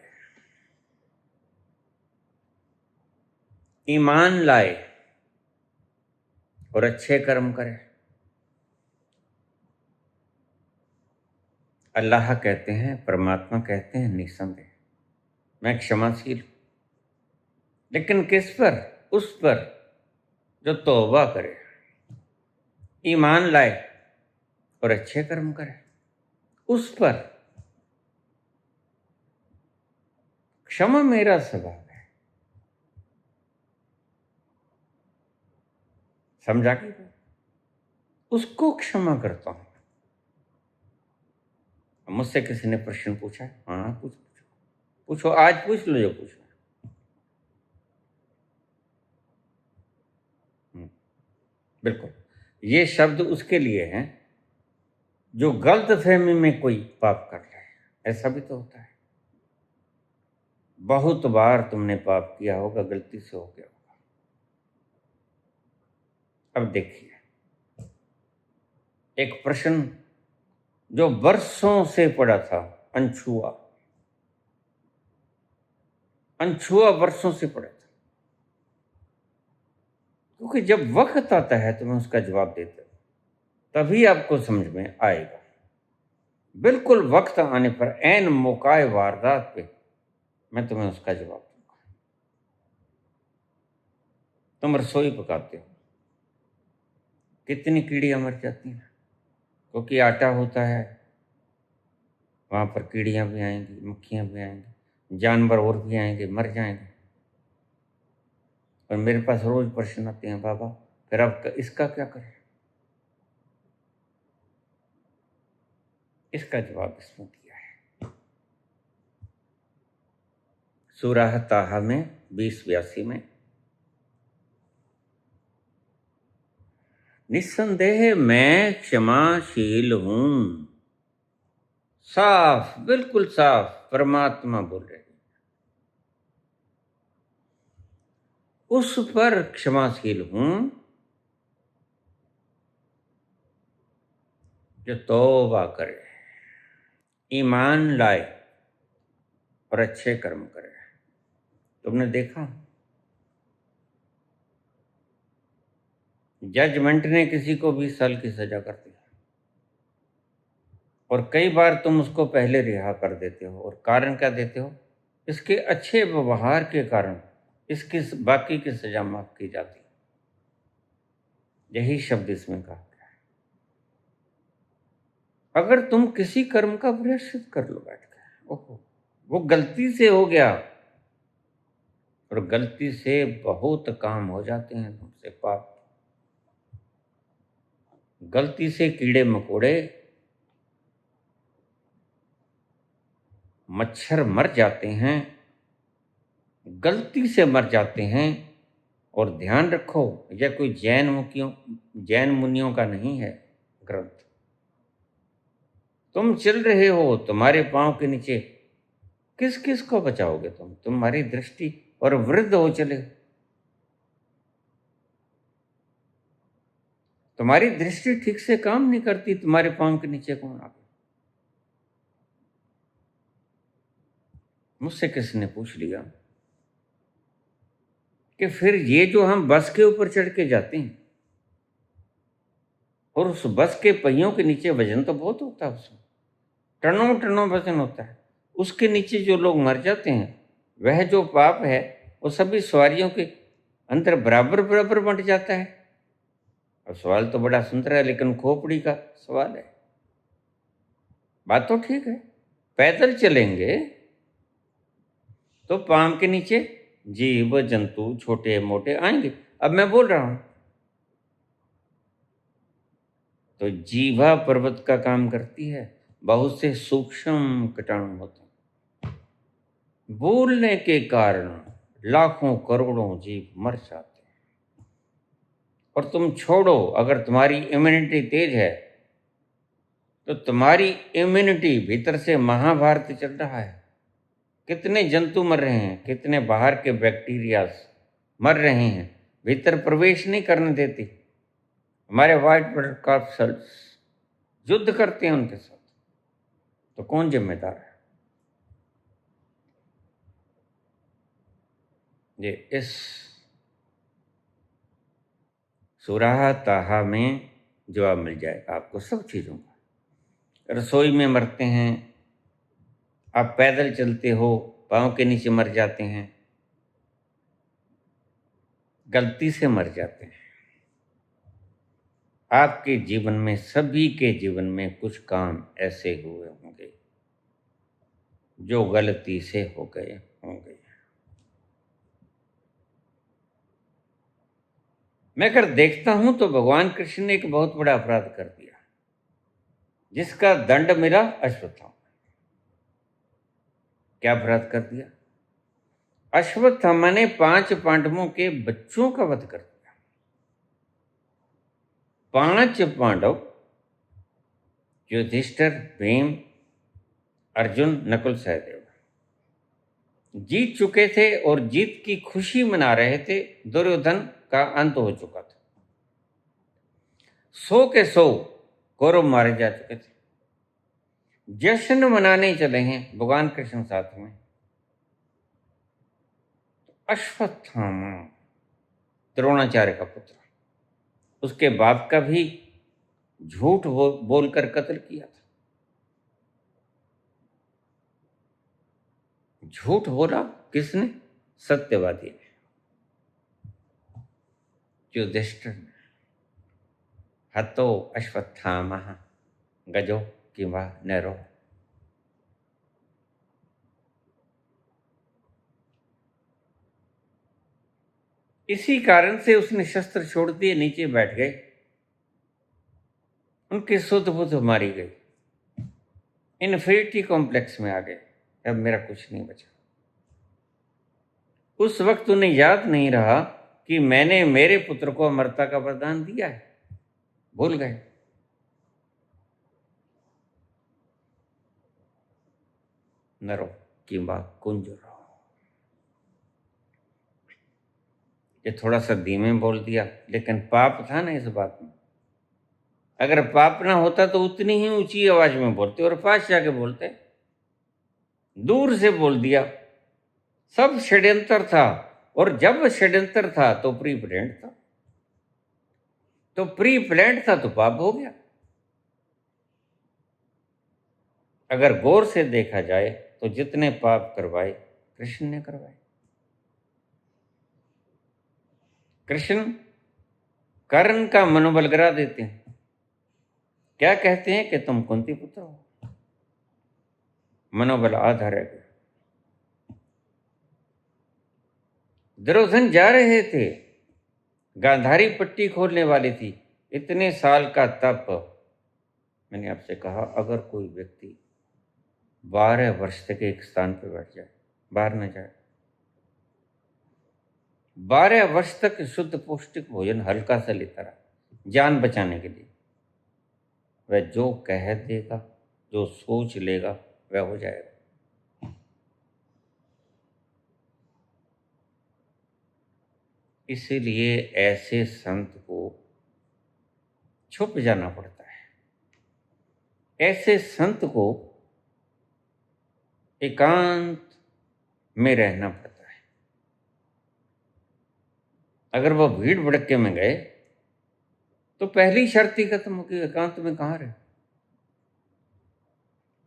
ईमान लाए और अच्छे कर्म करे। अल्लाह कहते हैं, परमात्मा कहते हैं, निस्संदेह मैं क्षमाशील हूं। लेकिन किस पर? उस पर जो तौबा करे, ईमान लाए और अच्छे कर्म करे। उस पर क्षमा मेरा स्वभाव है। समझा कि उसको क्षमा करता हूं। मुझसे किसी ने प्रश्न पूछा, हाँ पूछो पूछो, आज पूछ लो जो पूछो। बिल्कुल ये शब्द उसके लिए हैं जो गलत फहमी में कोई पाप कर रहा है। ऐसा भी तो होता है, बहुत बार तुमने पाप किया होगा, गलती से हो गया होगा। अब देखिए एक प्रश्न जो वर्षों से पड़ा था, अनछुआ अनछुआ वर्षों से पड़ा था, क्योंकि जब वक्त आता है तो मैं उसका जवाब देता हूं, तभी आपको समझ में आएगा। बिल्कुल वक्त आने पर, ऐन मौका वारदात पे मैं तुम्हें उसका जवाब दूंगा। तुम रसोई पकाते हो, कितनी कीड़ियां मर जाती हैं, क्योंकि आटा होता है, वहां पर कीड़ियां भी आएंगी, मक्खियां भी आएंगी, जानवर और भी आएंगे, मर जाएंगे। और मेरे पास रोज प्रश्न आते हैं, बाबा फिर अब इसका क्या करें? इसका जवाब इसमें दिया है सूरह ताहा में 20:82 में, निस्संदेह मैं क्षमाशील हूं। साफ, बिल्कुल साफ परमात्मा बोल रहे हैं। उस पर क्षमाशील हूं जो तौबा करे, ईमान लाए और अच्छे कर्म करे। तुमने देखा जजमेंट ने किसी को 20 साल की सजा कर दी, और कई बार तुम उसको पहले रिहा कर देते हो, और कारण क्या देते हो? इसके अच्छे व्यवहार के कारण इसकी बाकी की सजा माफ की जाती। यही शब्द इसमें कहा गया है। अगर तुम किसी कर्म का प्रायश्चित कर लो बैठ कर, ओहो वो गलती से हो गया, और गलती से बहुत काम हो जाते हैं तुमसे पाप, गलती से कीड़े मकोड़े, मच्छर मर जाते हैं, गलती से मर जाते हैं। और ध्यान रखो, यह कोई जैन मुनियों का नहीं है ग्रंथ। तुम चल रहे हो, तुम्हारे पांव के नीचे किस किस को बचाओगे तुम? तुम्हारी दृष्टि और वृद्ध हो चले, तुम्हारी दृष्टि ठीक से काम नहीं करती, तुम्हारे पांव के नीचे कौन आ गया? मुझसे किसी ने पूछ लिया कि फिर ये जो हम बस के ऊपर चढ़ के जाते हैं और उस बस के पहियों के नीचे वजन तो बहुत होता है, उसमें टनों टनों वजन होता है, उसके नीचे जो लोग मर जाते हैं, वह जो पाप है वो सभी सवारियों के अंदर बराबर बराबर बंट जाता है। अब सवाल तो बड़ा सुंदर है, लेकिन खोपड़ी का सवाल है। बात तो ठीक है, पैदल चलेंगे तो पांव के नीचे जीव जंतु छोटे मोटे आएंगे। अब मैं बोल रहा हूं तो जीवा पर्वत का काम करती है, बहुत से सूक्ष्म कीटाणु होते हैं, बोलने के कारण लाखों करोड़ों जीव मर जाते हैं। और तुम छोड़ो, अगर तुम्हारी इम्यूनिटी तेज है तो तुम्हारी इम्यूनिटी भीतर से महाभारत चल रहा है। कितने जंतु मर रहे हैं, कितने बाहर के बैक्टीरिया मर रहे हैं, भीतर प्रवेश नहीं करने देती। हमारे व्हाइट ब्लड कॉर्प सेल्स युद्ध करते हैं उनके साथ, तो कौन जिम्मेदार है? ये इस सुराहा ताहा में जवाब मिल जाएगा आपको सब चीज़ों का। रसोई में मरते हैं, आप पैदल चलते हो, पाँव के नीचे मर जाते हैं, गलती से मर जाते हैं। आपके जीवन में, सभी के जीवन में कुछ काम ऐसे हुए होंगे जो गलती से हो गए होंगे। मैं अगर देखता हूं तो भगवान कृष्ण ने एक बहुत बड़ा अपराध कर दिया, जिसका दंड मिला अश्वत्थामा। क्या अपराध कर दिया? अश्वत्थामा ने 5 पांडवों के बच्चों का वध कर दिया। 5 पांडव, युधिष्ठिर, भीम, अर्जुन, नकुल, सहदेव, जीत चुके थे और जीत की खुशी मना रहे थे। दुर्योधन का अंत हो चुका था, 100 के 100 कौरव मारे जा चुके थे। जश्न मनाने चले हैं भगवान कृष्ण साथ में। अश्वत्थामा द्रोणाचार्य का पुत्र, उसके बाप का भी झूठ बोलकर कत्ल किया था। झूठ बोला किसने? सत्यवादी ने, युधिष्ठिर ने। हतो अश्वत्थामा गजो किंवा नरो। इसी कारण से उसने शस्त्र छोड़ दिए, नीचे बैठ गए, उनकी सुध बुध मारी गई, इन्फिनिटी कॉम्प्लेक्स में आ गए, अब मेरा कुछ नहीं बचा। उस वक्त उन्हें याद नहीं रहा कि मैंने मेरे पुत्र को अमरता का वरदान दिया है, भूल गए। नरो किंबा कुंजरो। ये थोड़ा सा धीमे बोल दिया, लेकिन पाप था ना इस बात में। अगर पाप ना होता तो उतनी ही ऊंची आवाज में बोलते और पास जाके बोलते। दूर से बोल दिया, सब षड्यंत्र था। और जब षड्यंत्र था तो प्री प्लान्ड था, तो प्री प्लान्ड था तो पाप हो गया। अगर गौर से देखा जाए तो जितने पाप करवाए कृष्ण ने करवाए। कृष्ण कर्ण का मनोबल गिरा देते हैं। क्या कहते हैं कि तुम कुंती पुत्र हो, मनोबल आधा रह गया। दुर्योधन जा रहे थे, गांधारी पट्टी खोलने वाली थी, इतने साल का तप। मैंने आपसे कहा, अगर कोई व्यक्ति 12 वर्ष तक एक स्थान पर बैठ जाए, बाहर न जाए, 12 वर्ष तक शुद्ध पौष्टिक भोजन हल्का सा लेता रहा जान बचाने के लिए, वह जो कह देगा, जो सोच लेगा, वह हो जाएगा। इसीलिए ऐसे संत को छुप जाना पड़ता है, ऐसे संत को एकांत में रहना पड़ता है। अगर वह भीड़ भड़के में गए तो पहली शर्त ही खत्म होगी, एकांत में कहाँ रहे।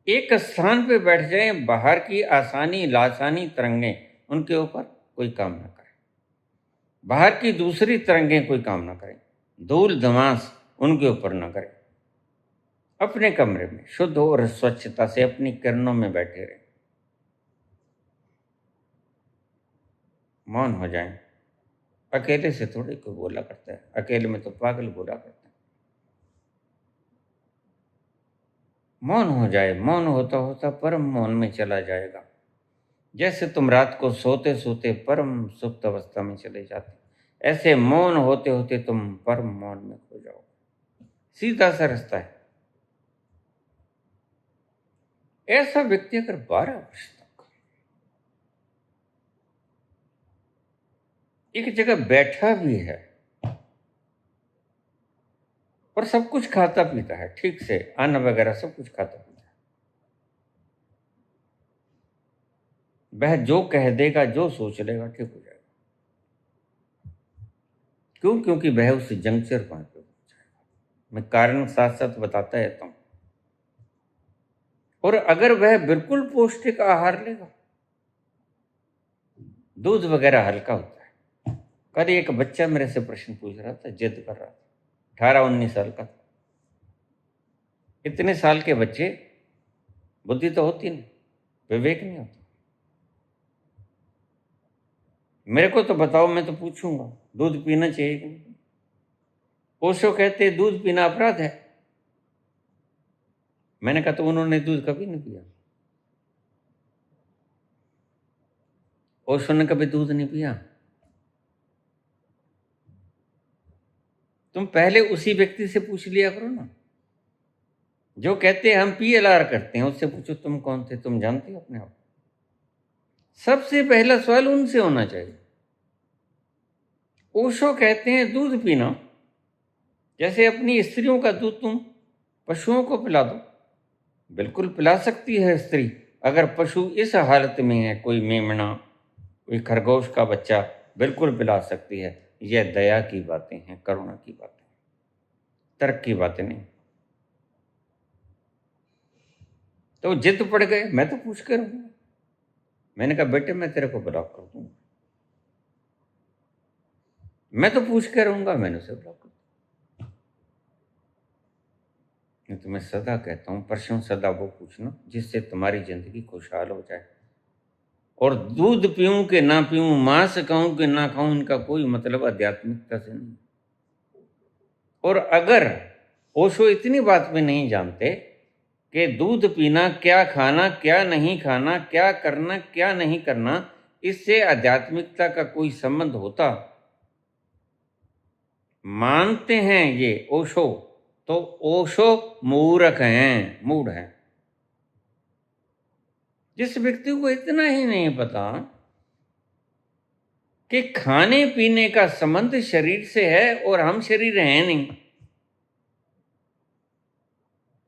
एक स्थान पे बैठ जाए, बाहर की आसानी लासानी तरंगें उनके ऊपर कोई काम ना करें, बाहर की दूसरी तरंगें कोई काम ना करें, धूल धमास उनके ऊपर ना करें। अपने कमरे में शुद्ध और स्वच्छता से अपनी किरणों में बैठे रहें, मौन हो जाएं। अकेले से थोड़ी कोई बोला करता है, अकेले में तो पागल बोला करता है। मौन हो जाए, मौन होता होता परम मौन में चला जाएगा। जैसे तुम रात को सोते सोते परम सुप्त अवस्था में चले जाते, ऐसे मौन होते होते तुम परम मौन में खो जाओगे। सीधा सा रास्ता है। ऐसा व्यक्ति अगर 12 वर्ष तक एक जगह बैठा भी है और सब कुछ खाता पीता है ठीक से, अन्न वगैरह सब कुछ खाता पीता है, वह जो कह देगा, जो सोच लेगा, ठीक हो जाएगा। क्यों? क्योंकि वह उस जंक्चर पॉइंट पे पहुंच जाएगा। मैं कारण साथ साथ बताता रहता हूं। और अगर वह बिल्कुल पौष्टिक आहार लेगा, दूध वगैरह हल्का होता है। कल एक बच्चा मेरे से प्रश्न पूछ रहा था, जिद कर रहा था, 18-19 साल का था। इतने साल के बच्चे, बुद्धि तो होती नहीं, विवेक नहीं होता। मेरे को तो बताओ, मैं तो पूछूंगा दूध पीना चाहिए कि नहीं। ओशो कहते दूध पीना अपराध है। मैंने कहा तो उन्होंने दूध कभी नहीं पिया। ओशो ने कभी दूध नहीं पिया। तुम पहले उसी व्यक्ति से पूछ लिया करो ना, जो कहते हैं हम PLR करते हैं, उससे पूछो तुम कौन थे, तुम जानते हो अपने आप। सबसे पहला सवाल उनसे होना चाहिए। ओशो कहते हैं दूध पीना, जैसे अपनी स्त्रियों का दूध तुम पशुओं को पिला दो। बिल्कुल पिला सकती है स्त्री, अगर पशु इस हालत में है, कोई मेमना, कोई खरगोश का बच्चा, बिल्कुल पिला सकती है। यह दया की बातें हैं, करुणा की बातें, तर्क की बातें नहीं। तो जिद पड़ गए, मैं तो पूछ कर रहूंगा। मैंने कहा बेटे मैं तेरे को ब्लॉक कर दूंगा, मैं तो पूछ कर रहूंगा, मैंने उसे ब्लॉक कर दिया। मैं तुम्हें सदा कहता हूं, प्रश्न सदा वो पूछना जिससे तुम्हारी जिंदगी खुशहाल हो जाए। और दूध पीऊं कि ना पीऊं, मांस खाऊं कि ना खाऊं, इनका कोई मतलब आध्यात्मिकता से नहीं। और अगर ओशो इतनी बात में नहीं जानते कि दूध पीना, क्या खाना, क्या नहीं खाना, क्या करना, क्या नहीं करना, इससे आध्यात्मिकता का कोई संबंध होता, मानते हैं ये ओशो, तो ओशो मूर्ख हैं, मूढ़ हैं। जिस व्यक्ति को इतना ही नहीं पता कि खाने पीने का संबंध शरीर से है और हम शरीर हैं नहीं,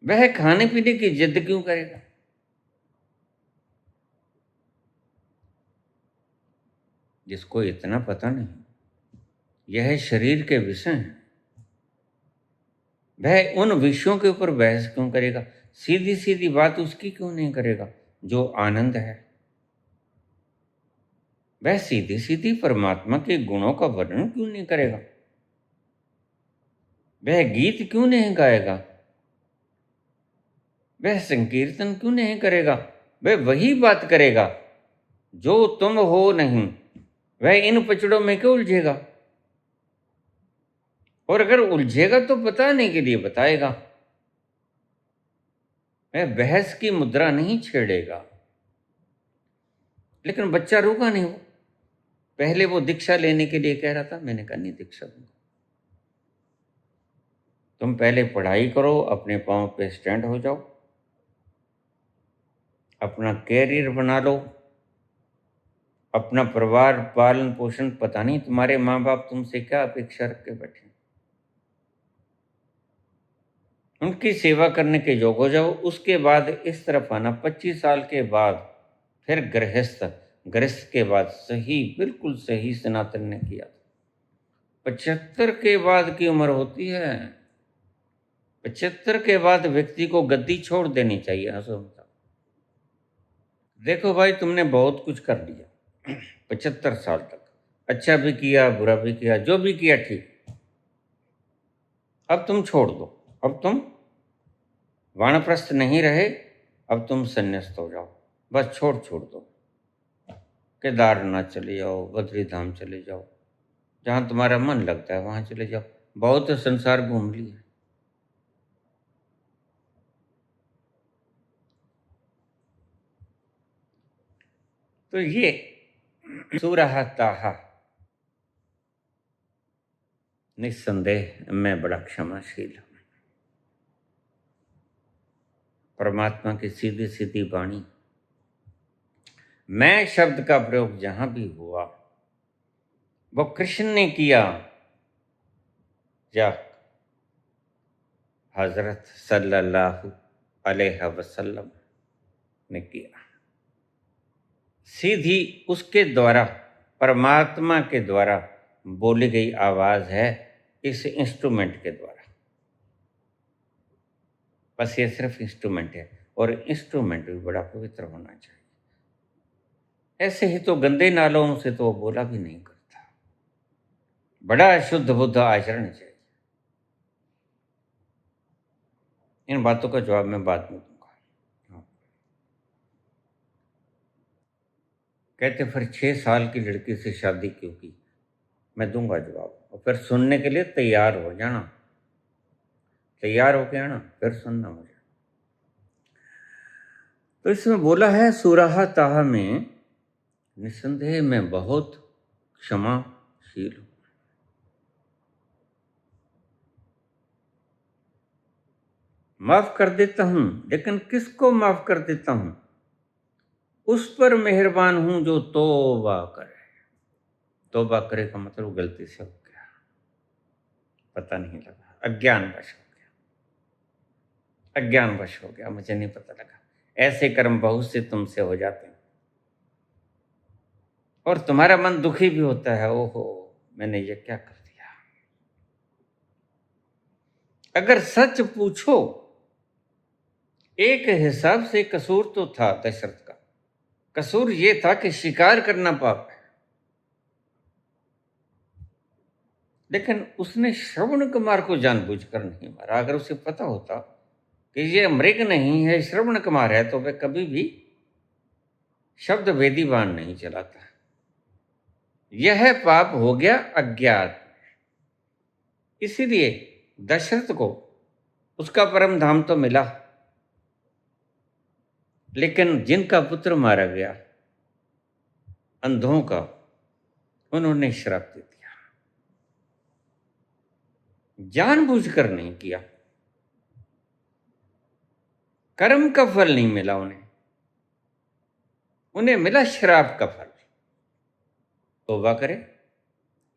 वह खाने पीने की जिद क्यों करेगा? जिसको इतना पता नहीं यह शरीर के विषय हैं, वह उन विषयों के ऊपर बहस क्यों करेगा? सीधी सीधी बात उसकी क्यों नहीं करेगा जो आनंद है? वह सीधी सीधी परमात्मा के गुणों का वर्णन क्यों नहीं करेगा? वह गीत क्यों नहीं गाएगा? वह संकीर्तन क्यों नहीं करेगा? वह वही बात करेगा जो तुम हो नहीं। वह इन पचड़ों में क्यों उलझेगा? और अगर उलझेगा तो बताने के लिए बताएगा, मैं बहस की मुद्रा नहीं छेड़ेगा। लेकिन बच्चा रुका नहीं। वो पहले वो दीक्षा लेने के लिए कह रहा था, मैंने कहा नहीं दीक्षा दूंगा, तुम पहले पढ़ाई करो, अपने पांव पे स्टैंड हो जाओ, अपना कैरियर बना लो, अपना परिवार पालन पोषण, पता नहीं तुम्हारे माँ बाप तुमसे क्या अपेक्षा रख के बैठे, उनकी सेवा करने के योग हो जाओ। उसके बाद इस तरफ आना। 25 साल के बाद फिर गृहस्थ, गृहस्थ के बाद सही, बिल्कुल सही सनातन ने किया। 75 के बाद की उम्र होती है, 75 के बाद व्यक्ति को गद्दी छोड़ देनी चाहिए। हंसो मत। देखो भाई, तुमने बहुत कुछ कर लिया 75 साल तक, अच्छा भी किया, बुरा भी किया, जो भी किया ठीक, अब तुम छोड़ दो। अब तुम वानप्रस्थ नहीं रहे, अब तुम संन्यास्त हो जाओ, बस छोड़ दो। केदारनाथ चले जाओ, बद्री धाम चले जाओ, जहाँ तुम्हारा मन लगता है वहाँ चले जाओ, बहुत संसार घूम लिया। तो ये सूरह ताहा, निस्संदेह मैं बड़ा क्षमाशील हूँ। परमात्मा की सीधी सीधी वाणी, मैं शब्द का प्रयोग जहां भी हुआ वो कृष्ण ने किया या हजरत सल्लल्लाहु अलैहि वसल्लम ने किया। सीधी उसके द्वारा, परमात्मा के द्वारा बोली गई आवाज है इस इंस्ट्रूमेंट के द्वारा। बस ये सिर्फ इंस्ट्रूमेंट है, और इंस्ट्रूमेंट भी बड़ा पवित्र होना चाहिए। ऐसे ही तो गंदे नालों से तो बोला भी नहीं करता, बड़ा शुद्ध बुद्ध आचरण चाहिए। इन बातों का जवाब मैं बाद में दूंगा। कहते फिर 6 साल की लड़की से शादी क्यों की, मैं दूंगा जवाब। और फिर सुनने के लिए तैयार हो जाना, तैयार होके आना, फिर सुनना मुझे। तो इसमें बोला है सूरह ताहा में, निस्संदेह मैं बहुत क्षमाशील हूं। माफ कर देता हूं, लेकिन किसको माफ कर देता हूं? उस पर मेहरबान हूं जो तौबा करे। तौबा करे का मतलब गलती से हो गया, पता नहीं लगा, अज्ञानवश हो गया, अज्ञानवश हो गया, मुझे नहीं पता लगा। ऐसे कर्म बहुत से तुमसे हो जाते हैं और तुम्हारा मन दुखी भी होता है, ओहो मैंने ये क्या कर दिया। अगर सच पूछो, एक हिसाब से कसूर तो था दशरथ का। कसूर ये था कि शिकार करना पाप है, लेकिन उसने श्रवण कुमार को जानबूझकर नहीं मारा। अगर उसे पता होता कि ये मृग नहीं है, श्रवण कुमार है, तो वह कभी भी शब्द वेदी बाण नहीं चलाता। यह पाप हो गया अज्ञात। इसीलिए दशरथ को उसका परम धाम तो मिला, लेकिन जिनका पुत्र मारा गया, अंधों का, उन्होंने श्राप दे दिया। जानबूझकर नहीं किया, कर्म का फल नहीं मिला उन्हें, उन्हें मिला श्राप का फल। तौबा करे,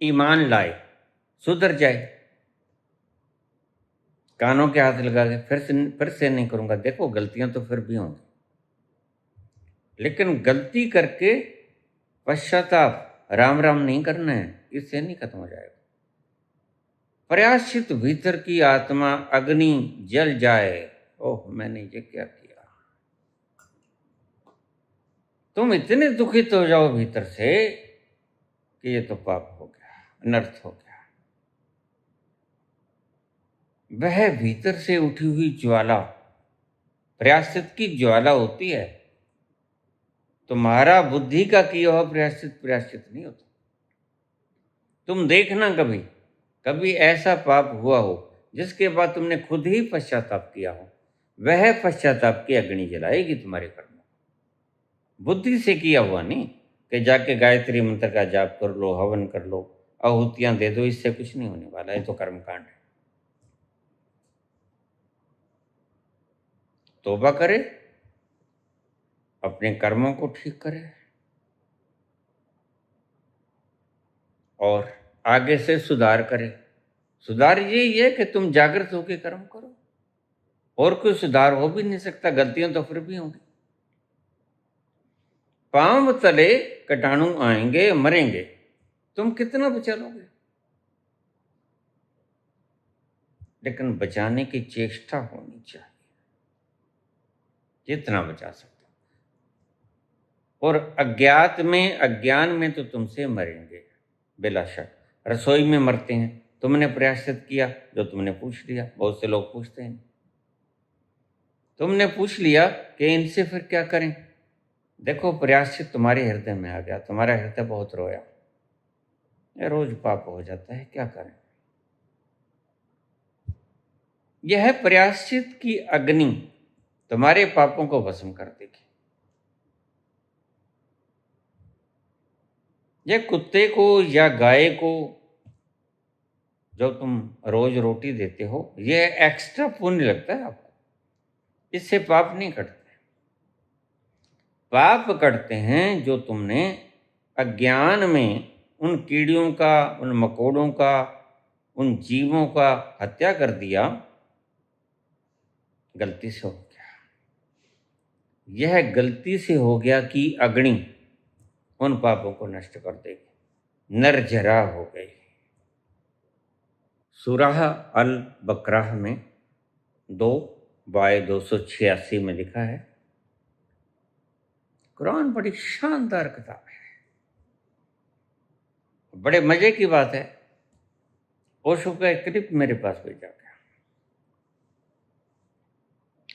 ईमान लाए, सुधर जाए, कानों के हाथ लगा के फिर से नहीं करूंगा। देखो गलतियां तो फिर भी होंगी, लेकिन गलती करके पश्चाताप राम राम नहीं करना है, इससे नहीं खत्म हो जाएगा। प्रयाश्चित भीतर की आत्मा अग्नि जल जाए, ओह मैंने ये क्या किया। तुम इतने दुखित हो जाओ भीतर से कि ये तो पाप हो गया, अनर्थ हो गया। वह भीतर से उठी हुई ज्वाला, प्रयाश्चित की ज्वाला होती है। तुम्हारा बुद्धि का किया हुआ प्रयाश्चित प्रयाश्चित नहीं होता। तुम देखना कभी कभी ऐसा पाप हुआ हो जिसके बाद तुमने खुद ही पश्चाताप किया हो, वह पश्चाताप की अग्नि जलाएगी तुम्हारे कर्मों को। बुद्धि से किया हुआ नहीं कि जाके गायत्री मंत्र का जाप कर लो, हवन कर लो, आहुतियां दे दो, इससे कुछ नहीं होने वाला। ये तो कर्मकांड है। तौबा करे, अपने कर्मों को ठीक करे और आगे से सुधार करे। सुधार यही है कि तुम जागृत होकर कर्म करो, और कोई सुधार हो भी नहीं सकता। गलतियां तो फिर भी होंगी। पांव तले कीटाणु आएंगे, मरेंगे, तुम कितना बचा लोगे? लेकिन बचाने की चेष्टा होनी चाहिए, जितना बचा सकते। और अज्ञान में तो तुमसे मरेंगे बिला शक। रसोई में मरते हैं, तुमने प्रायश्चित किया, जो तुमने पूछ लिया। बहुत से लोग पूछते हैं, तुमने पूछ लिया कि इनसे फिर क्या करें। देखो, प्रायश्चित तुम्हारे हृदय में आ गया, तुम्हारा हृदय बहुत रोया, यह रोज पाप हो जाता है, क्या करें। यह प्रायश्चित की अग्नि तुम्हारे पापों को भस्म कर देगी। यह कुत्ते को या गाय को जो तुम रोज रोटी देते हो, यह एक्स्ट्रा पुण्य लगता है आपको, इससे पाप नहीं कटते। पाप कटते हैं जो तुमने अज्ञान में उन कीड़ियों का, उन मकोड़ों का, उन जीवों का हत्या कर दिया, गलती से हो गया। यह गलती से हो गया कि अग्नि उन पापों को नष्ट कर देगी। नरजरा हो गई। सूरह अल बकराह में 2/286 में लिखा है। कुरान बड़ी शानदार किताब है। बड़े मजे की बात है, ओशो का एक क्लिप मेरे पास भेजा गया।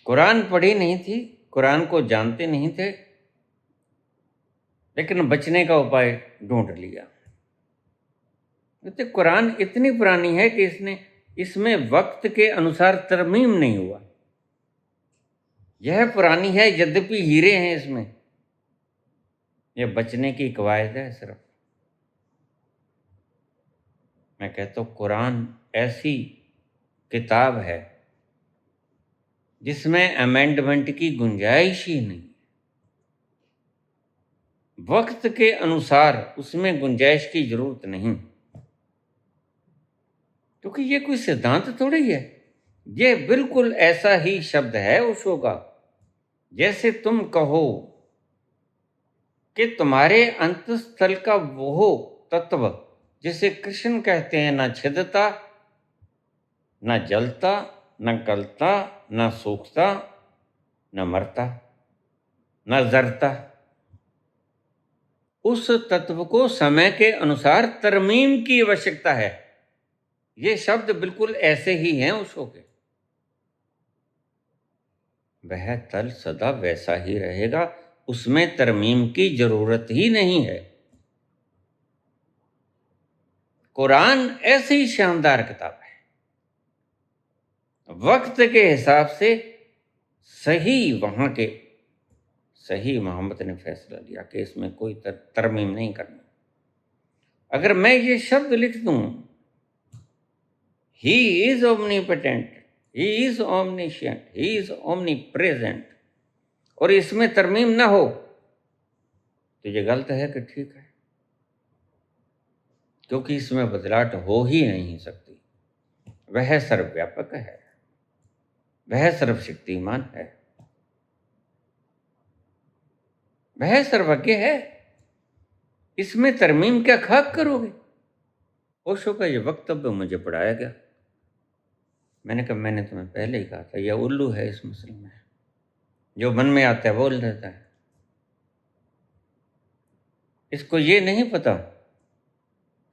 कुरान पढ़ी नहीं थी, कुरान को जानते नहीं थे, लेकिन बचने का उपाय ढूंढ लिया। तो कुरान इतनी पुरानी है कि इसमें वक्त के अनुसार तरमीम नहीं हुआ। यह पुरानी है, यद्यपि हीरे हैं इसमें। यह बचने की कवायद है सिर्फ। मैं कहता हूँ कुरान ऐसी किताब है जिसमें अमेंडमेंट की गुंजाइश ही नहीं। वक्त के अनुसार उसमें गुंजाइश की जरूरत नहीं, क्योंकि ये कोई सिद्धांत थोड़ी है। ये बिल्कुल ऐसा ही शब्द है ओशो का, जैसे तुम कहो कि तुम्हारे अंतस्थल का वो तत्व जिसे कृष्ण कहते हैं, ना छिदता, ना जलता, ना गलता, ना सूखता, ना मरता, ना जरता, उस तत्व को समय के अनुसार तरमीम की आवश्यकता है। ये शब्द बिल्कुल ऐसे ही हैं ओशो के। वह तल सदा वैसा ही रहेगा, उसमें तरमीम की जरूरत ही नहीं है। कुरान ऐसी शानदार किताब है, वक्त के हिसाब से सही मोहम्मद ने फैसला लिया कि इसमें कोई तरमीम नहीं करनी। अगर मैं ये शब्द लिख दूं, he is omnipotent, he is omniscient, he is omnipresent, और इसमें तरमीम ना हो, तो ये गलत है कि ठीक है? क्योंकि इसमें बदलाव हो ही नहीं सकती। वह सर्वव्यापक है, वह सर्वशक्तिमान है, वह सर्वज्ञ है। इसमें तरमीम क्या खाक करोगे? ओशो का ये वक्तव्य मुझे पढ़ाया गया। मैंने कहा, मैंने तुम्हें पहले ही कहा था, यह उल्लू है इस मसले में, जो मन में आता है बोल देता है। इसको ये नहीं पता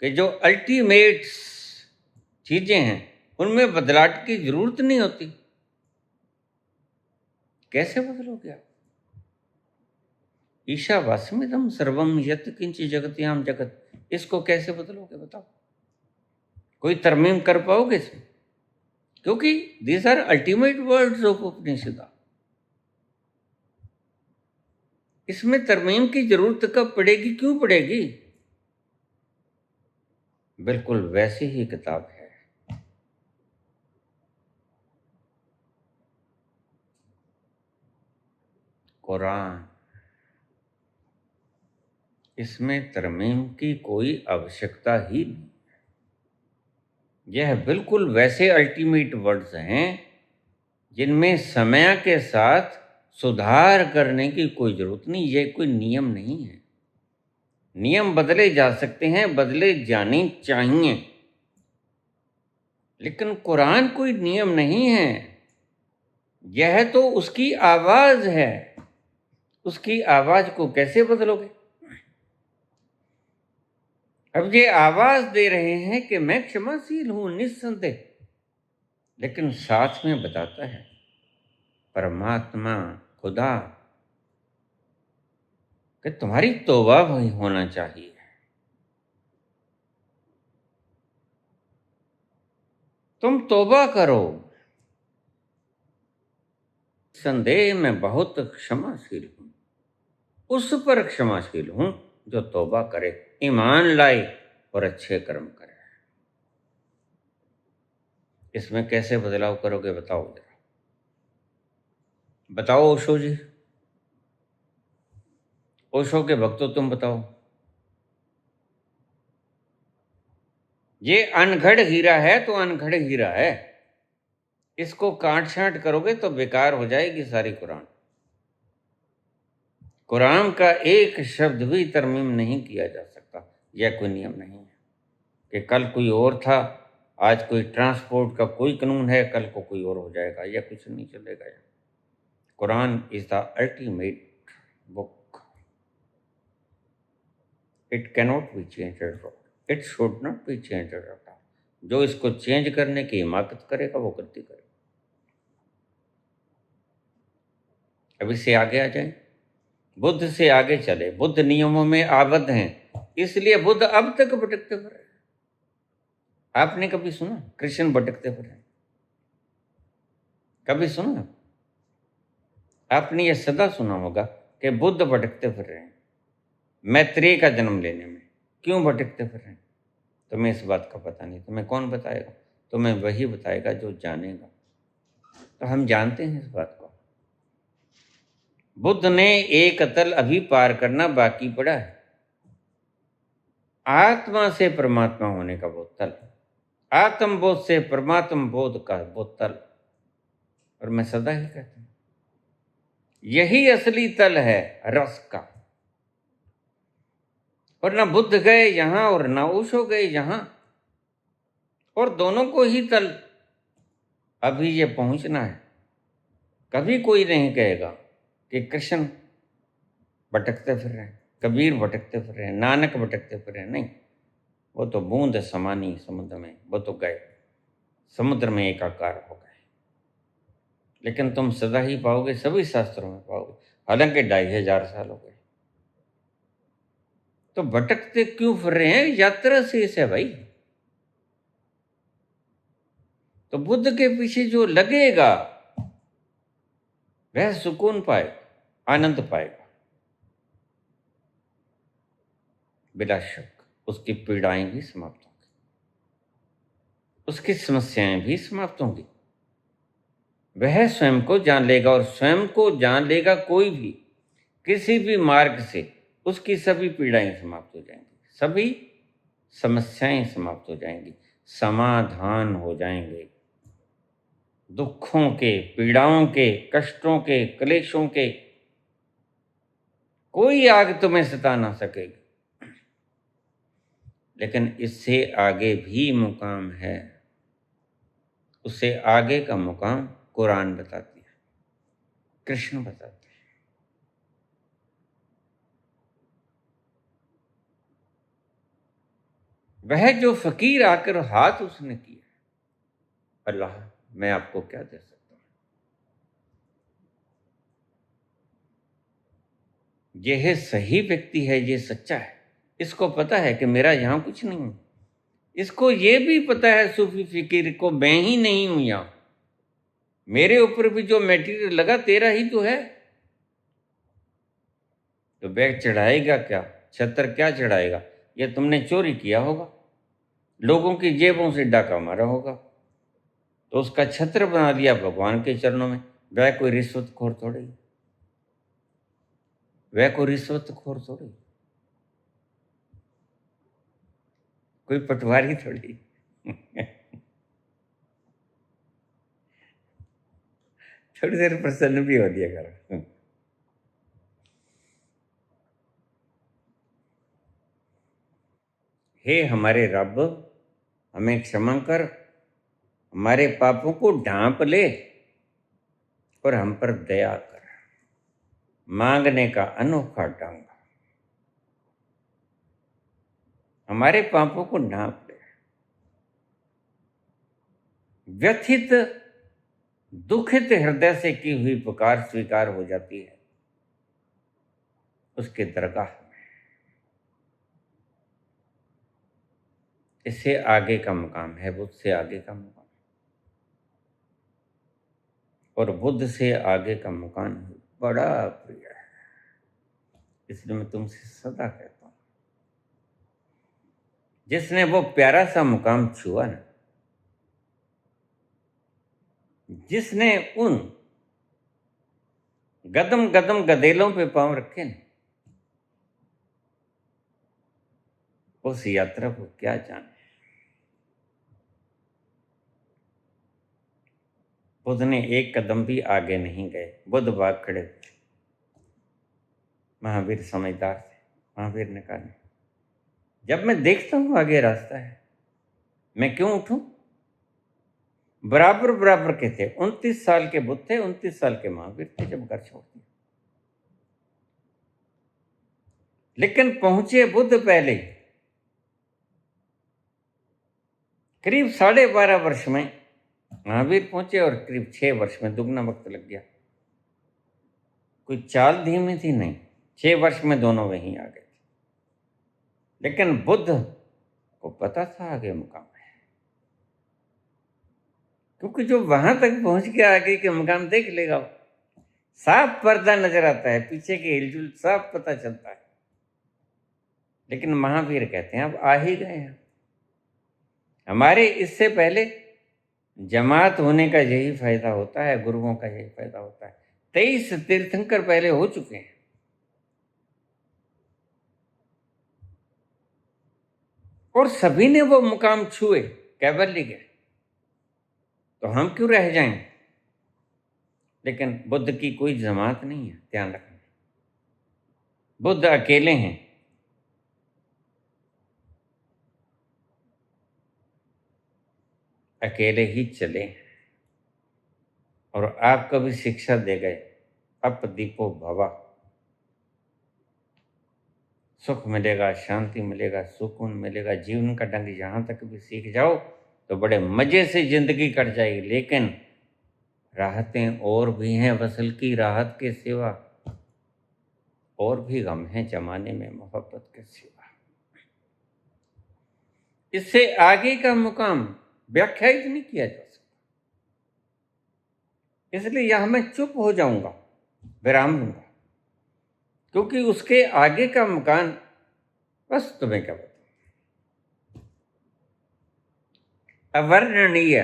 कि जो अल्टीमेट चीजें हैं उनमें बदलाव की जरूरत नहीं होती। कैसे बदलोगे आप? ईशावास्यमिदं सर्वम यत् किंचित् जगत्याम जगत, इसको कैसे बदलोगे बताओ? कोई तरमीम कर पाओगे इसमें? क्योंकि these are ultimate words of Upanishad. इसमें तरमीम की जरूरत कब पड़ेगी, क्यों पड़ेगी? बिल्कुल वैसी ही किताब है। कुरान, इसमें तरमीम की कोई आवश्यकता ही नहीं। यह बिल्कुल वैसे अल्टीमेट वर्ड्स हैं जिनमें समय के साथ सुधार करने की कोई जरूरत नहीं। यह कोई नियम नहीं है। नियम बदले जा सकते हैं, बदले जाने चाहिए, लेकिन कुरान कोई नियम नहीं है। यह तो उसकी आवाज है। उसकी आवाज को कैसे बदलोगे? अब ये आवाज दे रहे हैं कि मैं क्षमाशील हूं निस्संदेह, लेकिन साथ में बताता है परमात्मा खुदा कि तुम्हारी तौबा भी होना चाहिए। तुम तौबा करो। संदेह मैं बहुत क्षमाशील हूं, उस पर क्षमाशील हूं जो तौबा करे, ईमान लाए और अच्छे कर्म करे। इसमें कैसे बदलाव करोगे बताओ जरा, बताओ ओशो जी, ओशो के भक्तों तुम बताओ। ये अनघड़ हीरा है तो अनघड़ हीरा है, इसको काट छांट करोगे तो बेकार हो जाएगी सारी कुरान। कुरान का एक शब्द भी तरमीम नहीं किया जा सकता। यह कोई नियम नहीं है कि कल कोई और था, आज कोई ट्रांसपोर्ट का कोई कानून है, कल को कोई और हो जाएगा। यह कुछ नहीं चलेगा। Quran is the ultimate book. It cannot be changed, it should not be changed. जो इसको चेंज करने की हिमाकत करेगा वो गलती करेगा। अब इससे आगे आ जाए, बुद्ध से आगे चले। बुद्ध नियमों में आबद्ध हैं, इसलिए बुद्ध अब तक भटकते फिर रहे। आपने कभी सुना कृष्ण भटकते फिर रहे? कभी सुना? आपने यह सदा सुना होगा कि बुद्ध भटकते फिर रहे हैं। मैत्रेय का जन्म लेने में क्यों भटकते फिर रहे हैं? तुम्हें इस बात का पता नहीं। तुम्हें कौन बताएगा? तुम्हें वही बताएगा जो जानेगा। तो हम जानते हैं इस बात को। बुद्ध ने एक तल अभी पार करना बाकी पड़ा है, आत्मा से परमात्मा होने का वो तल, आत्म बोध से परमात्म बोध का वो तल। और मैं सदा ही कहता हूं यही असली तल है रस का। और ना बुद्ध गए यहां और ना ओशो गए यहां, और दोनों को ही तल अभी ये पहुंचना है। कभी कोई नहीं कहेगा कि कृष्ण भटकते फिर रहे हैं, कबीर भटकते फिर रहे हैं, नानक भटकते फिर रहे हैं। नहीं, वो तो बूंद समानी समुद्र में, वो तो गए समुद्र में एकाकार हो गए। लेकिन तुम सदा ही पाओगे, सभी शास्त्रों में पाओगे, हालांकि 2500 साल हो गए। तो भटकते क्यों फिर रहे हैं? यात्रा शेष है भाई। तो बुद्ध के पीछे जो लगेगा वह सुकून पाएगा, आनंद पाएगा। बिला शक उसकी पीड़ाएं भी समाप्त होंगी, उसकी समस्याएं भी समाप्त होंगी। वह स्वयं को जान लेगा, और स्वयं को जान लेगा कोई भी किसी भी मार्ग से, उसकी सभी पीड़ाएं समाप्त हो जाएंगी, सभी समस्याएं समाप्त हो जाएंगी, समाधान हो जाएंगे। दुखों के, पीड़ाओं के, कष्टों के, क्लेशों के कोई आग तुम्हें सता ना सकेगी। लेकिन इससे आगे भी मुकाम है। उससे आगे का मुकाम कुरान बताती है, कृष्ण बताते हैं। वह जो फकीर आकर हाथ उसने किया, अल्लाह मैं आपको क्या दे सकता हूं? यह सही व्यक्ति है, ये सच्चा है, इसको पता है कि मेरा यहां कुछ नहीं है, इसको ये भी पता है सूफी फिकीर को, मैं ही नहीं हूं यहां, मेरे ऊपर भी जो मटेरियल लगा तेरा ही तो है। तो बैग चढ़ाएगा क्या, छतर क्या चढ़ाएगा? ये तुमने चोरी किया होगा, लोगों की जेबों से डाका मारा होगा, तो उसका छत्र बना दिया भगवान के चरणों में। वह कोई रिश्वतखोर थोड़ी, वह कोई रिश्वतखोर थोड़ी, कोई पटवारी थोड़ी। थोड़ी देर प्रसन्न भी हो दिया करो। हे हमारे रब, हमें क्षमा कर, हमारे पापों को ढांप ले और हम पर दया कर। मांगने का अनोखा ढंग, हमारे पापों को ढांप ले। व्यथित दुखित हृदय से की हुई पुकार स्वीकार हो जाती है उसके दरगाह में। इससे आगे का मुकाम है, बुद्ध से आगे का मुकाम, और बुद्ध से आगे का मुकाम बड़ा प्रिय है। इसलिए मैं तुमसे सदा कहता हूं, जिसने वो प्यारा सा मुकाम छुआ ना, जिसने उन गदम गदम गदेलों पे पांव रखे ना, उस यात्रा को क्या जाने। बुद्ध ने एक कदम भी आगे नहीं गए, बुद्ध भाग खड़े थे। महावीर समझदार थे। महावीर ने कहा, जब मैं देखता हूं आगे रास्ता है, मैं क्यों उठूं? बराबर बराबर के थे। 29 साल के बुद्ध थे, 29 साल के महावीर थे जब घर छोड़ दिया। लेकिन पहुंचे बुद्ध पहले, करीब 12.5 वर्ष में महावीर पहुंचे और करीब 6 वर्ष में दुगना वक्त लग गया। कोई चाल धीमी थी नहीं, 6 वर्ष में दोनों वहीं आ गए थे। लेकिन बुद्ध को पता था आगे मुकाम है, क्योंकि जो वहां तक पहुंच के आगे के मुकाम देख लेगा, साफ पर्दा नजर आता है, पीछे की हिलजुल साफ पता चलता है। लेकिन महावीर कहते हैं अब आ ही गए हैं। हमारे इससे पहले जमात होने का यही फायदा होता है, गुरुओं का यही फायदा होता है। 23 तीर्थंकर पहले हो चुके हैं, और सभी ने वो मुकाम छुए, कैवल्य के। तो हम क्यों रह जाएं? लेकिन बुद्ध की कोई जमात नहीं है, ध्यान रखना। बुद्ध अकेले हैं। अकेले ही चले, और आपको भी शिक्षा दे गए, अप दीपो भवा। सुख मिलेगा, शांति मिलेगा, सुकून मिलेगा, जीवन का ढंग यहां तक भी सीख जाओ तो बड़े मजे से जिंदगी कट जाएगी। लेकिन राहतें और भी हैं, वसल की राहत के सिवा और भी गम हैं जमाने में मोहब्बत के सिवा। इससे आगे का मुकाम व्याख्यायित नहीं किया जा सकता। इसलिए यहां मैं चुप हो जाऊंगा, विराम लूंगा, क्योंकि उसके आगे का मुकाम बस तुम्हें क्या बताऊं, अवर्णनीय,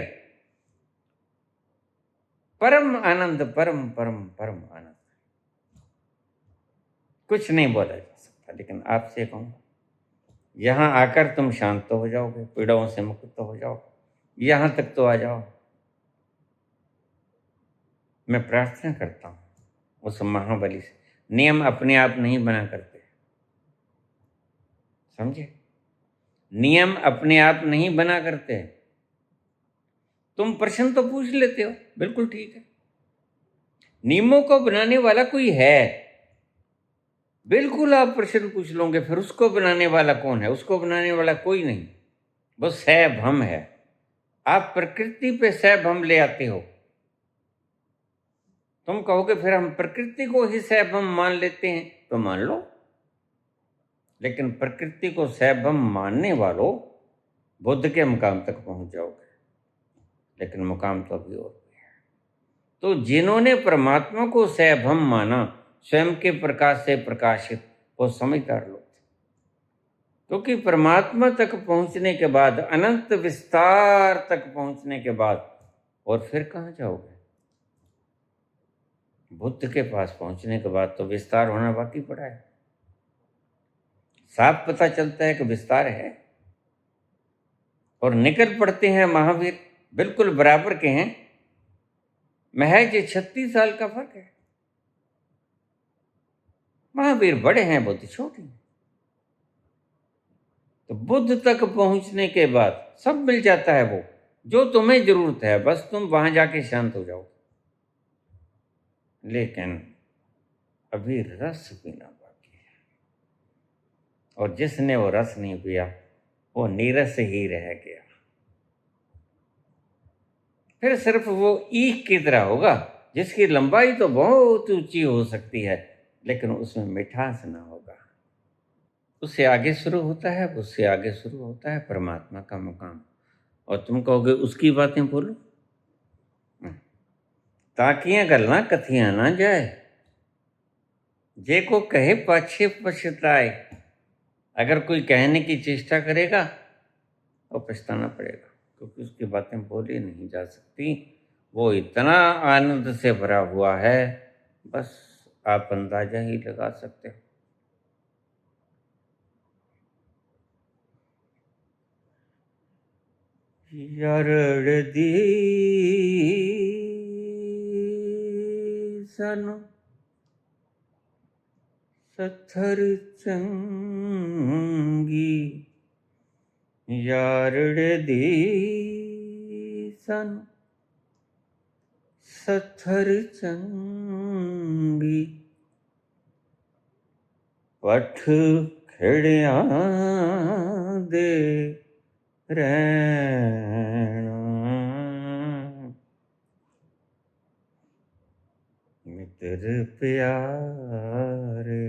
परम आनंद, परम परम परम आनंद। कुछ नहीं बोला जा सकता। लेकिन आपसे कहूं, यहां आकर तुम शांत तो हो जाओगे, पीड़ाओं से मुक्त तो हो जाओ, यहां तक तो आ जाओ। मैं प्रार्थना करता हूं उस महाबली से। नियम अपने आप नहीं बना करते, समझे? नियम अपने आप नहीं बना करते। तुम प्रश्न तो पूछ लेते हो, बिल्कुल ठीक है। नियमों को बनाने वाला कोई है, बिल्कुल आप प्रश्न पूछ लोगे, फिर उसको बनाने वाला कौन है? उसको बनाने वाला कोई नहीं, वो सैभम है। आप प्रकृति पे सैभम ले आते हो। तुम कहोगे फिर हम प्रकृति को ही सैभम मान लेते हैं, तो मान लो। लेकिन प्रकृति को सैभम मानने वालों, बुद्ध के मुकाम तक पहुंच जाओगे, लेकिन मुकाम तो अभी और भी है। तो जिन्होंने परमात्मा को सैभम माना, स्वयं के प्रकाश से प्रकाशित, वो समझदार लोग थे। क्योंकि परमात्मा तक पहुंचने के बाद, अनंत विस्तार तक पहुंचने के बाद और फिर कहाँ जाओगे? बुद्ध के पास पहुंचने के बाद तो विस्तार होना बाकी पड़ा है। साफ पता चलता है कि विस्तार है, और निकल पड़ते हैं महावीर, बिल्कुल बराबर के हैं, महज 36 साल का फर्क है। महावीर बड़े हैं, बुद्ध छोटे हैं। तो बुद्ध तक पहुंचने के बाद सब मिल जाता है, वो जो तुम्हें जरूरत है, बस तुम वहां जाके शांत हो जाओ। लेकिन अभी रस पीना बाकी है, और जिसने वो रस नहीं पिया वो नीरस ही रह गया। फिर सिर्फ वो ईख की तरह होगा, जिसकी लंबाई तो बहुत ऊंची हो सकती है, लेकिन उसमें मिठास ना होगा। उससे आगे शुरू होता है, उससे आगे शुरू होता है परमात्मा का मुकाम। और तुम कहोगे उसकी बातें बोलो, ताकियां गल्ला कथियां ना जाए, जे को कहे पाछे पछताए। अगर कोई कहने की चेष्टा करेगा तो पछताना पड़ेगा, क्योंकि उसकी बातें बोली नहीं जा सकती। वो इतना आनंद से भरा हुआ है, बस आप अंदाजा ही लगा सकते हो। यारड़ी सनु सत्थर चंगी, यारड़ी सनु सत्थर चंगी, पठ खिड़िया दे रहना, मित्र प्यारे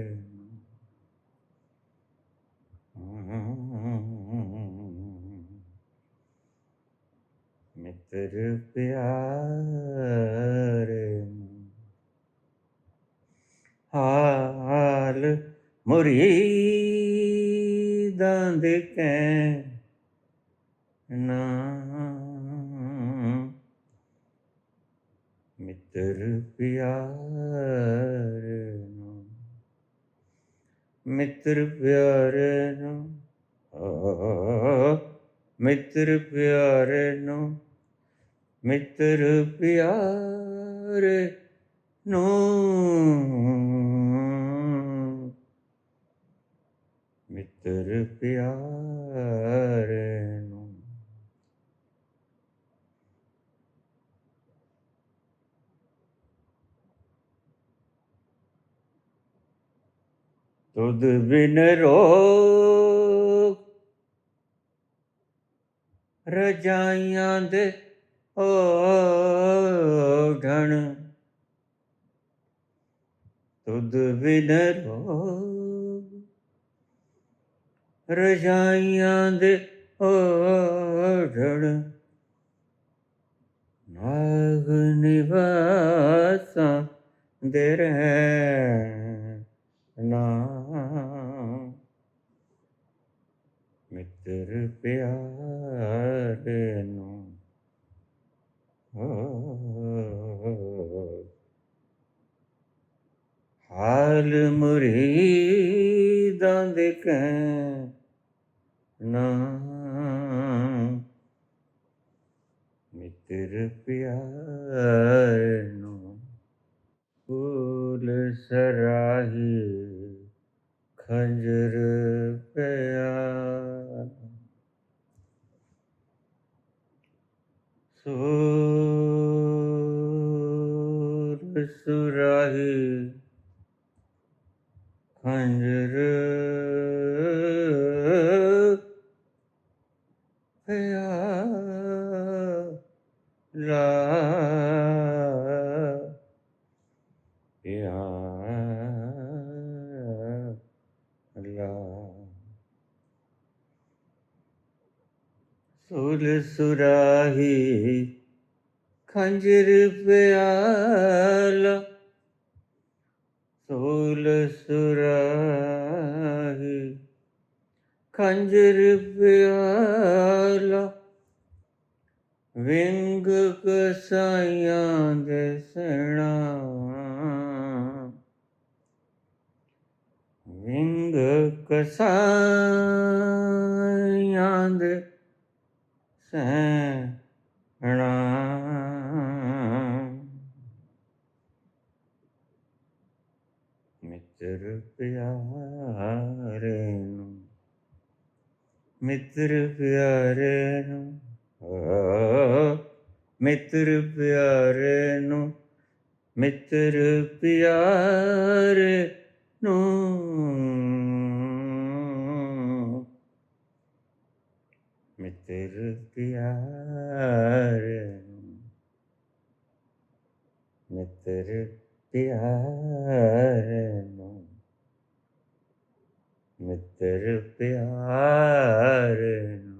मित्र प्यारे हाल मुरीदां दे कहना, मित्र प्यारे मित्र प्यारे मित्र प्यारे मित्र प्यारे नो, मित्र प्यारे नो। तुद बिन रोग रजाइयां दे ओढ़ण, तुद बिन रोग रजाइयां दे ओढ़ण, नाग निवासां दे रहना, मित्र प्यारे नो। हाल मुरीदां दे कहना, मित्र प्यारे नो। फूल सराही खंजर प्यार, सूर सुराही खंजर प्याला, प्याला। सोल सुराही खंजर प्याला, सोल सुराही खंजर प्याला, विंग कसाइयां दे सैना, विंग कसाइयां दे सैना। मित्र प्यारे नू, मित्र प्यारे नू, मित्र प्यारे नू, मित्र प्यारे नू, मित्र प्यारे नू, मित्र प्यारे नू, मित्र प्यारे नू।